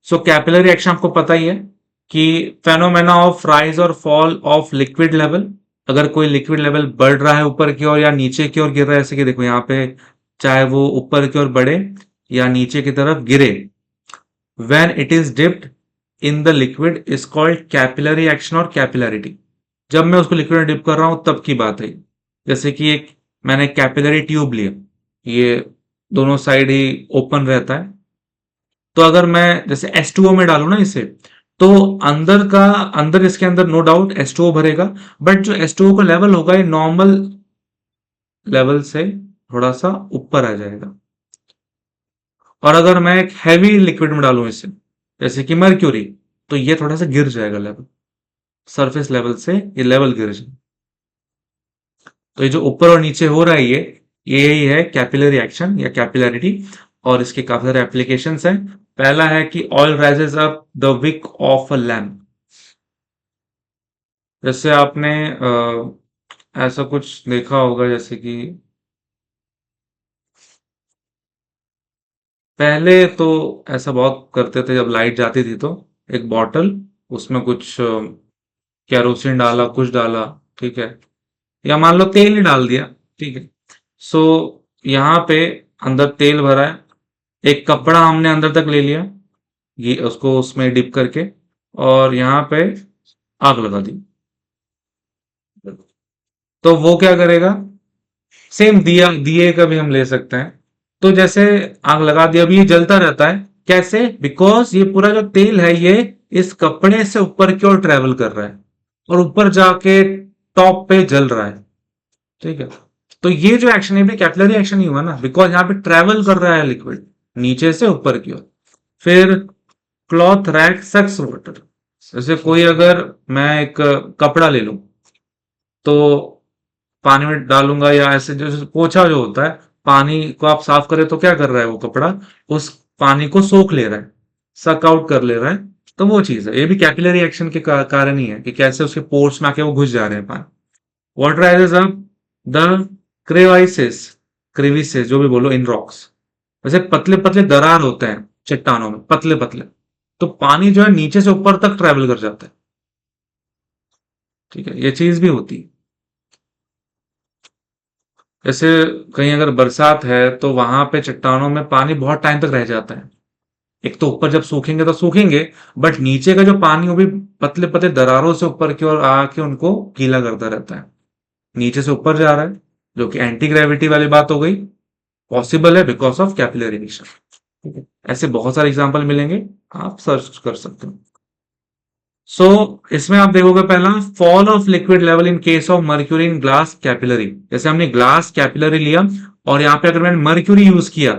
सो कैपिलरी एक्शन आपको पता ही है कि फेनोमेना ऑफ राइज और फॉल ऑफ लिक्विड लेवल। अगर कोई लिक्विड लेवल बढ़ रहा है ऊपर की ओर या नीचे की ओर गिर रहा है, जैसे कि देखो यहाँ पे, चाहे वो ऊपर की ओर बढ़े या नीचे की तरफ गिरे, when it is dipped in the liquid is called capillary action और कैपिलैरिटी। जब मैं उसको लिक्विड में डिप कर रहा हूं तब की बात है। जैसे कि एक मैंने कैपिलरी ट्यूब लिया, ये दोनों साइड ही ओपन रहता है, तो अगर मैं जैसे H2O में डालू ना इसे, तो अंदर इसके अंदर नो डाउट H2O भरेगा, बट जो H2O का लेवल होगा ये नॉर्मल लेवल से थोड़ा सा ऊपर आ जाएगा। और अगर मैं एक हैवी लिक्विड में डालूं इसे, जैसे कि मर्क्यूरी, तो ये थोड़ा सा गिर जाएगा लेवल, सरफेस लेवल से ये लेवल गिर जाएगा। तो ये जो ऊपर और नीचे हो रहा है ये ही है कैपिलरी एक्शन या कैपिलरिटी। और इसके काफी सारे एप्लीकेशंस हैं। पहला है कि oil rises up the wick of a lamp. जैसे आपने ऐसा कुछ देखा होगा, जैसे कि पहले तो ऐसा बहुत करते थे, जब लाइट जाती थी तो एक बॉटल, उसमें कुछ केरोसिन डाला, कुछ डाला, ठीक है, या मान लो तेल ही डाल दिया, ठीक है। सो यहाँ पे अंदर तेल भरा है, एक कपड़ा हमने अंदर तक ले लिया, ये उसको उसमें डिप करके, और यहाँ पे आग लगा दी। तो वो क्या करेगा, सेम दिया, दिए का भी हम ले सकते हैं। तो जैसे आग लगा दिया, अभी ये जलता रहता है। कैसे? बिकॉज ये पूरा जो तेल है ये इस कपड़े से ऊपर की ओर ट्रेवल कर रहा है और ऊपर जाके टॉप पे जल रहा है, ठीक है। तो ये जो एक्शन है भी कैपिलरी एक्शन ही हुआ ना, बिकॉज यहाँ पे ट्रेवल कर रहा है लिक्विड नीचे से ऊपर की ओर। फिर क्लॉथ रैक सक्स वाटर। जैसे कोई अगर मैं एक कपड़ा ले लूं, तो पानी में डालूंगा, या ऐसे जैसे पोछा जो होता है, पानी को आप साफ करें तो क्या कर रहा है वो कपड़ा, उस पानी को सोख ले रहा है, सक आउट कर ले रहा है। तो वो चीज है, ये भी कैपिलरी एक्शन के कारण ही है कि कैसे उसके पोर्स में आके वो घुस जा रहे हैं पानी। Water rises up the crevices, crevices जो भी बोलो, इन रॉक्स। वैसे पतले पतले दरार होते हैं चट्टानों में, पतले पतले, तो पानी जो है नीचे से ऊपर तक ट्रेवल कर जाता है, ठीक है, ये चीज भी होती है। जैसे कहीं अगर बरसात है तो वहां पे चट्टानों में पानी बहुत टाइम तक रह जाता है। एक तो ऊपर जब सूखेंगे तो सूखेंगे, बट नीचे का जो पानी वो भी पतले पतले दरारों से ऊपर की ओर आके उनको गीला करता रहता है, नीचे से ऊपर जा रहा है, जो कि एंटी ग्रेविटी वाली बात हो गई। पॉसिबल है बिकॉज ऑफ कैपिलरी एक्शन, ठीक है। ऐसे बहुत सारे एग्जांपल मिलेंगे, आप सर्च कर सकते हो। सो इसमें आप देखोगे पहला, fall of liquid level in case of mercury in glass capillary. जैसे हमने ग्लास कैपिलरी लिया और यहाँ पे अगर मैंने मर्क्यूरी यूज किया,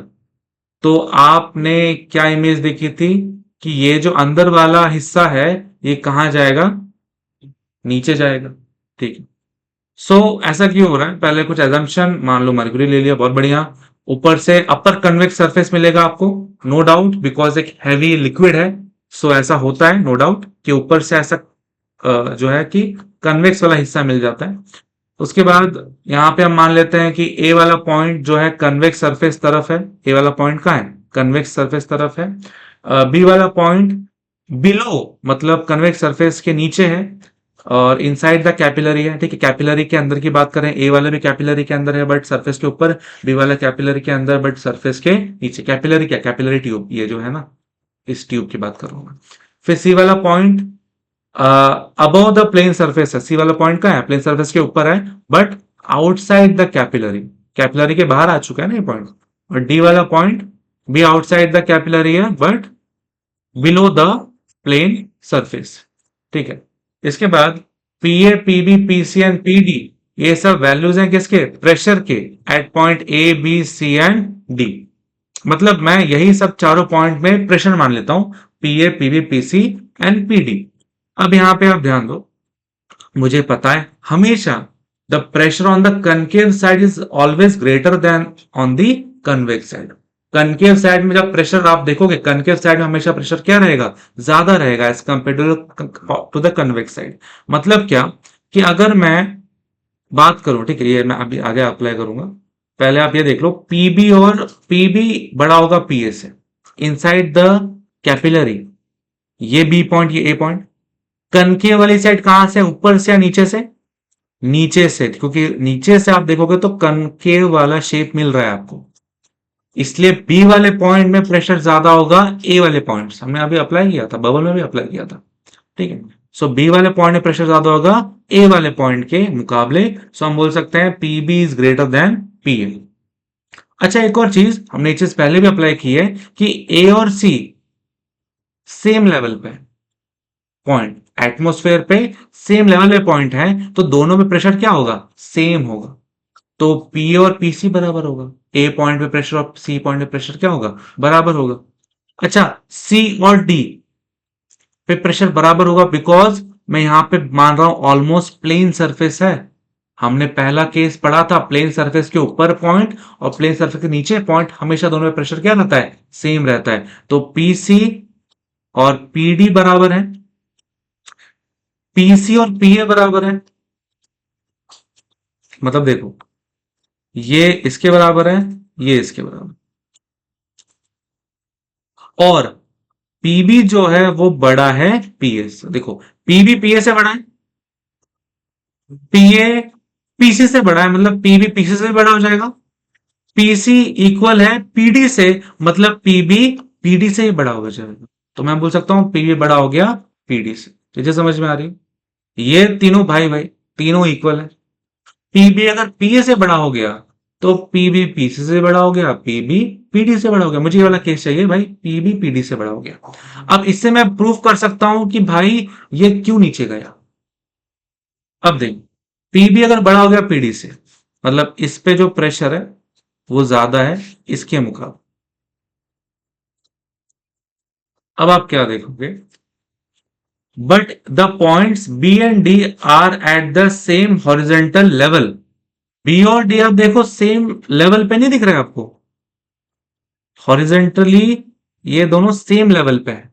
तो आपने क्या इमेज देखी थी कि ये जो अंदर वाला हिस्सा है ये कहाँ जाएगा, नीचे जाएगा, ठीक है। सो ऐसा क्यों हो रहा है, पहले कुछ एजम्पशन, मान लो मर्क्यूरी ले लिया, बहुत बढ़िया। ऊपर से अपर कन्वेक्स सरफेस मिलेगा आपको, नो डाउट, बिकॉज एक हैवी लिक्विड है। सो ऐसा होता है नो डाउट कि ऊपर से ऐसा जो है कि कन्वेक्स वाला हिस्सा मिल जाता है। उसके बाद यहाँ पे हम मान लेते हैं कि ए वाला पॉइंट जो है कन्वेक्स सरफेस तरफ है। ए वाला पॉइंट कहाँ है, कन्वेक्स सरफेस तरफ है। बी वाला पॉइंट बिलो, मतलब कन्वेक्स सरफेस के नीचे है, और इनसाइड द कैपिलरी है, ठीक है। कैपिलरी के अंदर की बात करें, ए वाला भी कैपिलरी के अंदर है बट सरफेस के ऊपर, बी वाला कैपिलरी के अंदर बट सरफेस के नीचे। कैपिलरी क्या, कैपिलरी ट्यूब, ये जो है ना, इस ट्यूब की बात कर रहा हूं मैं। फिर सी वाला point above the plane surface है। सी वाला पॉइंट का है, प्लेन सरफेस के ऊपर है, but outside the capillary, capillary के बाहर आ चुका है ना ये पॉइंट। और डी वाला पॉइंट भी आउटसाइड द कैपिलरी है but below the plane surface, ठीक है। इसके बाद PA, PB, PC and PD, ये सब वैल्यूज हैं किसके, प्रेशर के, at point A B C and D. मतलब मैं यही सब चारों पॉइंट में प्रेशर मान लेता हूं, पीए, पीबी, पीसी एंड पीडी। अब यहां पे आप ध्यान दो, मुझे पता है हमेशा the pressure on the concave side is always greater than on the convex side. Concave side में जब प्रेशर आप देखोगे, कनकेव साइड में हमेशा प्रेशर क्या रहेगा, ज्यादा रहेगा as compare to the convex side. मतलब क्या, कि अगर मैं बात करूं, ठीक है, ये मैं अभी आगे अप्लाई करूंगा, पहले आप ये देख लो, पीबी और पीबी बड़ा होगा पीए से, इनसाइड द कैपिलरी, ये बी पॉइंट, ये ए पॉइंट। कनकेव वाली साइड कहां से, ऊपर से या नीचे से, नीचे से, क्योंकि नीचे से आप देखोगे तो कनकेव वाला शेप मिल रहा है आपको, इसलिए बी वाले पॉइंट में प्रेशर ज्यादा होगा ए वाले पॉइंट, हमने अभी अप्लाई किया था, बबल में भी अप्लाई किया था, ठीक है। सो बी वाले पॉइंट में प्रेशर ज्यादा होगा ए वाले पॉइंट के मुकाबले। सो हम बोल सकते हैं पीबी इज ग्रेटर देन पीए। अच्छा, एक और चीज हमने ये चीज पहले भी अप्लाई की है कि ए और सी सेम लेवल पे पॉइंट, एटमोस्फेयर पे सेम लेवल पे पॉइंट है, तो दोनों में प्रेशर क्या होगा, सेम होगा। तो पी और पीसी बराबर होगा। ए पॉइंट पे प्रेशर और सी पॉइंट पे प्रेशर क्या होगा, बराबर होगा। अच्छा, सी और डी पे प्रेशर बराबर होगा बिकॉज मैं यहां पे मान रहा हूं ऑलमोस्ट प्लेन सरफेस है। हमने पहला केस पढ़ा था प्लेन सरफेस के ऊपर पॉइंट और प्लेन सरफेस के नीचे पॉइंट, हमेशा दोनों में प्रेशर क्या रहता है, सेम रहता है। तो पीसी और पीडी बराबर है, पीसी और पीए बराबर है। मतलब देखो, ये इसके बराबर है, ये इसके बराबर, और पीबी जो है वो बड़ा है पीए से। देखो, पीबी पीए से बड़ा है, पीए पीसी से बड़ा है, मतलब पीबी पीसी से बड़ा हो जाएगा। पीसी इक्वल है पीडी से, मतलब पीबी पीडी से ही बड़ा हो जाएगा। तो मैं बोल सकता हूं पीबी बड़ा हो गया पीडी से। चीजें समझ में आ रही है? ये तीनों भाई भाई तीनों इक्वल है। पीबी अगर पीए से बड़ा हो गया तो पीबी पीसी से बड़ा हो गया, पीबी पीडी से बड़ा हो गया। मुझे ये वाला केस चाहिए भाई, पीबी पीडी से बड़ा हो गया। अब इससे मैं प्रूफ कर सकता हूं कि भाई ये क्यों नीचे गया। अब देख, पीबी अगर बड़ा हो गया पीडी से, मतलब इस पे जो प्रेशर है वो ज्यादा है इसके मुकाबले। अब आप क्या देखोगे, but the points B and D are at the same horizontal level. बी और डी आप देखो सेम लेवल पे नहीं दिख रहे आपको, हॉरिजेंटली ये दोनों सेम लेवल पे है।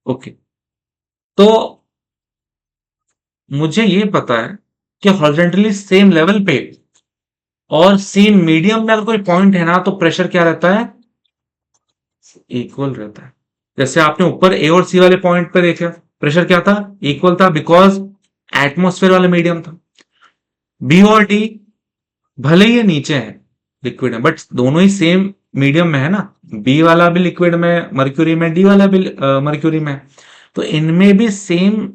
ओके, तो मुझे ये पता है कि हॉरिजेंटली सेम लेवल पे और सेम मीडियम में अगर कोई पॉइंट है ना तो प्रेशर क्या रहता है, इक्वल रहता है। जैसे आपने ऊपर ए और सी वाले पॉइंट पे देखा, प्रेशर क्या था, इक्वल था बिकॉज एटमोस्फेयर वाला मीडियम था। बी और डी भले ही ये नीचे है, लिक्विड है, बट दोनों ही सेम मीडियम में है ना। बी वाला भी लिक्विड में मर्क्यूरी में, डी वाला भी मर्क्यूरी में। तो इनमें भी सेम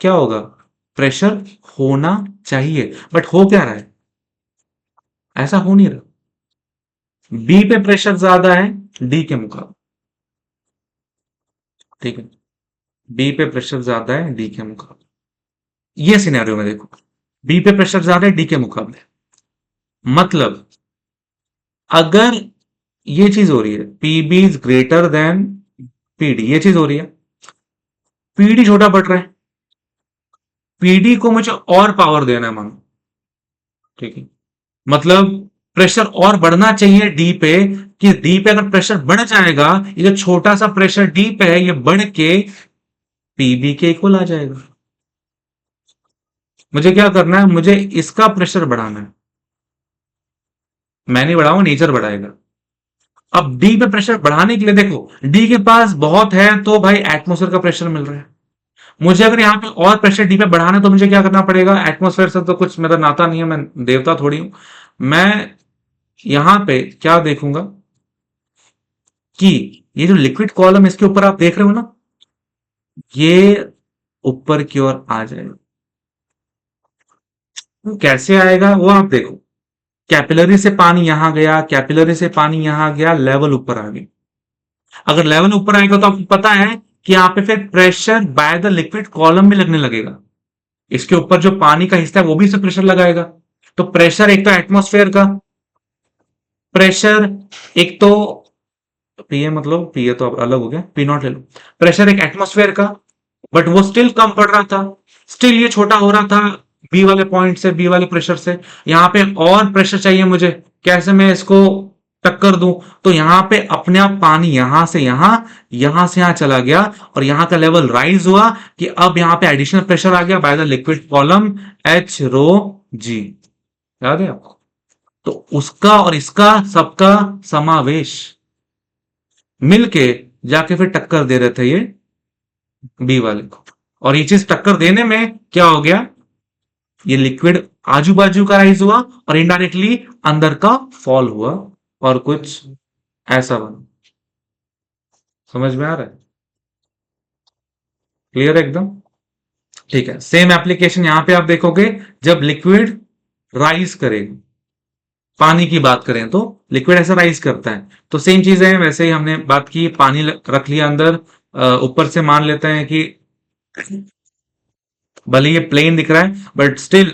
क्या होगा, प्रेशर होना चाहिए, बट हो क्या रहा है, ऐसा हो नहीं रहा। बी पे प्रेशर ज्यादा है डी के मुकाबले, ठीक है, बी पे प्रेशर ज्यादा है डी के मुकाबले। ये सिनेरियो में देखो, बी पे प्रेशर ज्यादा है डी के मुकाबले, मतलब अगर ये चीज हो रही है PB is greater than PD, ये चीज हो रही है, पीडी छोटा पड़ रहा है, पीडी को मुझे और पावर देना है मानो, ठीक है, मतलब प्रेशर और बढ़ना चाहिए डी पे, कि डी पे अगर प्रेशर बढ़ जाएगा, ये जो छोटा सा प्रेशर डी पे है ये बढ़ के पीबी के इक्वल आ जाएगा। मुझे क्या करना है, मुझे इसका प्रेशर बढ़ाना है। मैं नहीं बढ़ाऊंगा, नेचर बढ़ाएगा। अब डी पे प्रेशर बढ़ाने के लिए देखो, डी के पास बहुत है तो भाई एटमोसफेयर का प्रेशर मिल रहा है। मुझे अगर यहाँ पे और प्रेशर डी पे बढ़ाना है तो मुझे क्या करना पड़ेगा, एटमोसफेयर से तो कुछ मेरा नाता नहीं है, मैं देवता थोड़ी हूं। मैं यहां पे क्या देखूंगा कि ये जो लिक्विड कॉलम इसके ऊपर आप देख रहे हो ना, ये ऊपर की ओर आ जाएगा। वो कैसे आएगा वो आप देखो, कैपिलरी से पानी यहां गया, कैपिलरी से पानी यहां गया, लेवल ऊपर आ गई। अगर लेवल ऊपर आएगा तो आपको पता है कि यहाँ पे फिर pressure by the liquid column में लगने लगेगा। इसके ऊपर जो पानी का हिस्सा है वो भी इसे प्रेशर लगाएगा। तो प्रेशर एक तो एटमॉस्फेयर का प्रेशर, एक तो पीए, मतलब पीए तो अब अलग हो गया, पी नॉट ले लो। प्रेशर एक एटमॉस्फेयर का, बट वो स्टिल कम पड़ रहा था, स्टिल ये छोटा हो रहा था बी वाले पॉइंट से, बी वाले प्रेशर से। यहाँ पे और प्रेशर चाहिए मुझे, कैसे मैं इसको टक्कर दूं। तो यहाँ पे अपने आप पानी यहां से यहां, यहां से यहां चला गया और यहाँ का लेवल राइज हुआ कि अब यहाँ पे एडिशनल प्रेशर आ गया by the liquid column H rho G. याद है आपको? तो उसका और इसका सबका समावेश मिलके जाके फिर टक्कर दे रहे थे ये बी वाले को। और ये चीज टक्कर देने में क्या हो गया, ये लिक्विड आजू बाजू का राइज हुआ और इनडायरेक्टली अंदर का फॉल हुआ और कुछ ऐसा बना। समझ में आ रहा है? क्लियर है एकदम? ठीक है, सेम एप्लीकेशन यहां पे आप देखोगे, जब लिक्विड राइज करेगा, पानी की बात करें तो लिक्विड ऐसा राइज करता है, तो सेम चीज है। वैसे ही हमने बात की, पानी रख लिया अंदर, ऊपर से मान लेते हैं कि भले ये प्लेन दिख रहा है बट स्टिल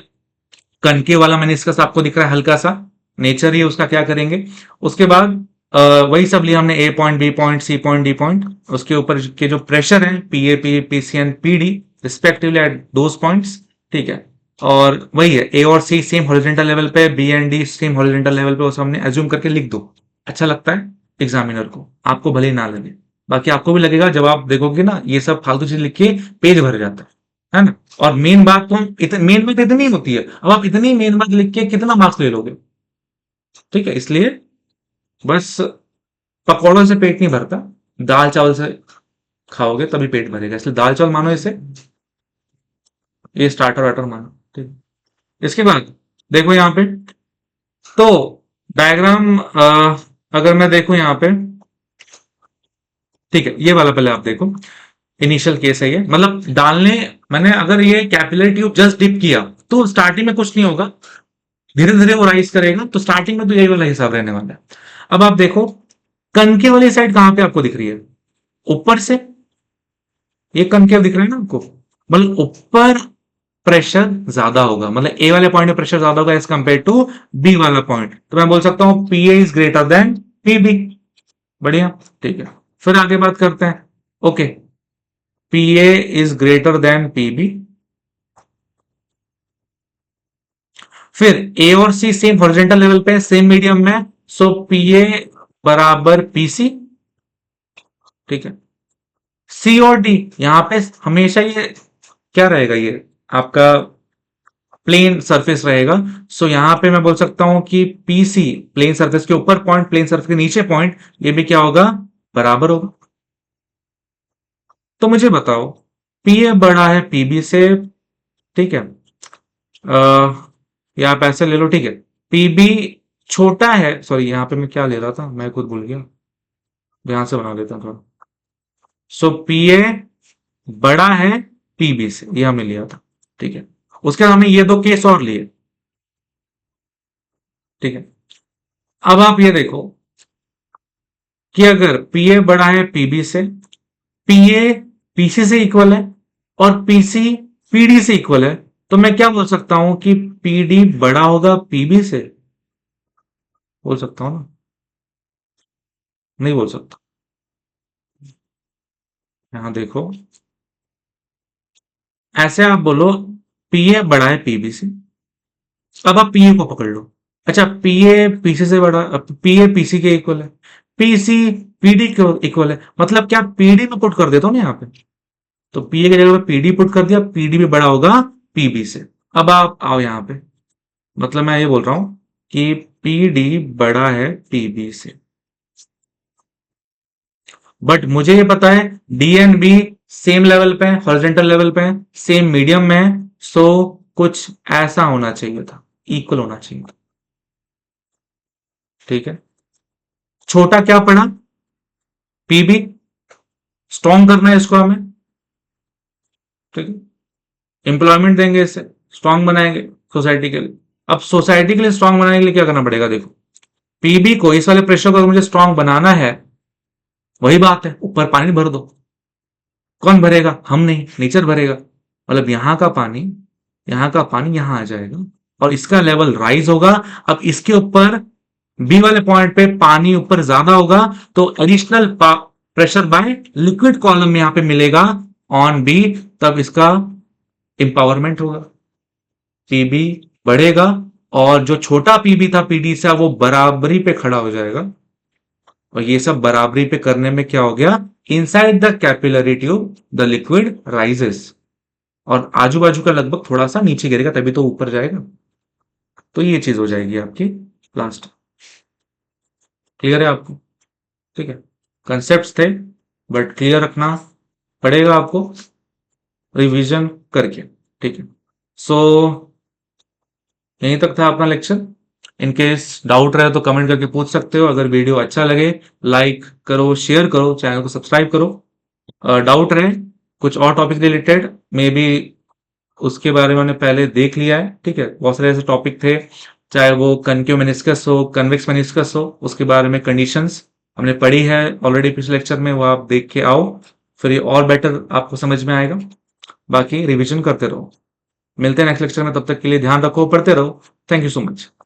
कनके वाला मैंने इसका आपको दिख रहा है हल्का सा, नेचर ही उसका क्या करेंगे। उसके बाद वही सब लिया हमने, A point, B point, C point, D point. उसके ऊपर के जो प्रेशर है P A, P P C and P D respectively at those points, ठीक है। और वही है, ए और सी सेम हॉरिजॉन्टल लेवल पे, B and D same horizontal level पे, उसे हमने एज्यूम करके लिख दो। अच्छा लगता है एग्जामिनर को, आपको भले ही ना लगे। बाकी आपको भी लगेगा जब आप देखोगे ना ये सब फालतू चीज लिख के पेज भर जाता है ना। और मेन बात तो मेन बात इतनी होती है, अब आप इतनी मेन बात लिख के कितना मार्क्स ले लोगे। ठीक है, इसलिए बस पकौड़ों से पेट नहीं भरता, दाल चावल से खाओगे तभी पेट भरेगा, इसलिए दाल चावल मानो इसे, ये स्टार्टर वार्टर मानो। ठीक। इसके बाद देखो यहाँ पे, तो डायग्राम अगर मैं देखूं यहाँ पे, ठीक है, ये वाला पहले आप देखो। इनिशियल केस है ये, मतलब डालने, मैंने अगर ये कैपिलरी ट्यूब जस्ट डिप किया तो स्टार्टिंग में कुछ नहीं होगा, धीरे धीरे वो राइज करेगा, तो स्टार्टिंग में तो यही वाला हिसाब रहने वाला है। अब आप देखो कनके वाली साइड कहां पे आपको दिख रही है, ऊपर से, ये कनकेव दिख रहा है ना आपको, मतलब ऊपर प्रेशर ज्यादा होगा, मतलब ए वाले पॉइंट में प्रेशर ज्यादा होगा एज कंपेयर टू बी वाला पॉइंट, तो मैं बोल सकता हूं P A is greater than P B. बढ़िया, ठीक है। फिर आगे बात करते हैं। Okay, P A is greater than P B. फिर ए और सी सेम हॉरिजॉन्टल लेवल पे, सेम मीडियम में, सो पी ए बराबर पी सी। ठीक है। सी और डी यहां पे हमेशा ये क्या रहेगा, ये आपका प्लेन सरफेस रहेगा, सो यहां पे मैं बोल सकता हूं कि पी सी प्लेन सरफेस के ऊपर पॉइंट, प्लेन सरफेस के नीचे पॉइंट, ये भी क्या होगा, बराबर होगा। तो मुझे बताओ, पी ए बड़ा है पीबी से, ठीक है, या आप ऐसे ले लो, ठीक है, पीबी छोटा है, सॉरी यहाँ पे मैं क्या ले रहा था, मैं खुद भूल गया, ध्यान से बना लेता हूँ थोड़ा। सो पी ए बड़ा है पीबी से, ये हमने लिया था, ठीक है। उसके बाद हमने ये दो केस और लिए, ठीक है। अब आप ये देखो कि अगर पी ए बड़ा है पीबी से, पी ए पीसी से इक्वल है, और पीसी पीडी से इक्वल है, तो मैं क्या बोल सकता हूं कि पीडी बड़ा होगा पीबी से, बोल सकता हूं ना, नहीं बोल सकता। यहां देखो, ऐसे आप बोलो पी ए बड़ा है पीबी से, अब आप पी ए को पकड़ लो। अच्छा, पी ए पीसी से बड़ा, पी ए पीसी के इक्वल है, पीसी पीडी के इक्वल है, मतलब क्या पीडी में पुट कर देता हूं ना यहाँ पे, तो पी ए की जगह पे पीडी पुट कर दिया, पीडी भी बड़ा होगा पीबी से। अब आप आओ यहाँ पे, मतलब मैं ये बोल रहा हूं कि पीडी बड़ा है पीबी से, बट मुझे ये पता है D and B same level पे, हॉरिजॉन्टल लेवल पे, सेम मीडियम में, सो कुछ ऐसा होना चाहिए था, इक्वल होना चाहिए था। ठीक है, छोटा क्या पड़ा, पीबी, स्ट्रॉन्ग करना है इसको हमें, ठीक है, एम्प्लॉयमेंट देंगे, इससे स्ट्रॉन्ग बनाएंगे सोसाइटी के लिए। अब सोसाइटी के लिए स्ट्रॉन्ग बनाने के लिए क्या करना पड़ेगा, देखो पीबी को, इस वाले प्रेशर को अगर मुझे स्ट्रॉन्ग बनाना है, वही बात है, ऊपर पानी भर दो। कौन भरेगा, हम नहीं, नेचर भरेगा, मतलब यहां का पानी यहां आ जाएगा, और इसका लेवल राइज होगा। अब इसके ऊपर बी वाले पॉइंट पे पानी ऊपर ज्यादा होगा, तो additional pressure by liquid column में यहां पे मिलेगा ऑन बी, तब इसका इंपावरमेंट होगा, पीबी बढ़ेगा, और जो छोटा पीबी था पीडी से, वो बराबरी पे खड़ा हो जाएगा। और ये सब बराबरी पे करने में क्या हो गया, inside the capillary tube the liquid rises, और आजू बाजू का लगभग थोड़ा सा नीचे गिरेगा तभी तो ऊपर जाएगा। तो ये चीज हो जाएगी आपकी लास्ट। क्लियर है आपको, ठीक है, कंसेप्ट थे, बट क्लियर रखना पड़ेगा आपको रिवीजन करके, ठीक है। सो यहीं तक था अपना लेक्चर। इनकेस डाउट रहे तो कमेंट करके पूछ सकते हो, अगर वीडियो अच्छा लगे लाइक करो, शेयर करो, चैनल को सब्सक्राइब करो। डाउट रहे कुछ और टॉपिक रिलेटेड, मे बी उसके बारे में मैंने पहले देख लिया है, ठीक है, बहुत सारे ऐसे टॉपिक थे, चाहे वो कनक्यू मेनिस्कस हो, कन्वेक्स मेनिस्कस हो, उसके बारे में कंडीशंस हमने पढ़ी है ऑलरेडी पिछले लेक्चर में, वो आप देख के आओ, फिर ये और बेटर आपको समझ में आएगा। बाकी रिवीजन करते रहो, मिलते हैं नेक्स्ट लेक्चर में, तब तक के लिए ध्यान रखो, पढ़ते रहो। Thank you so much.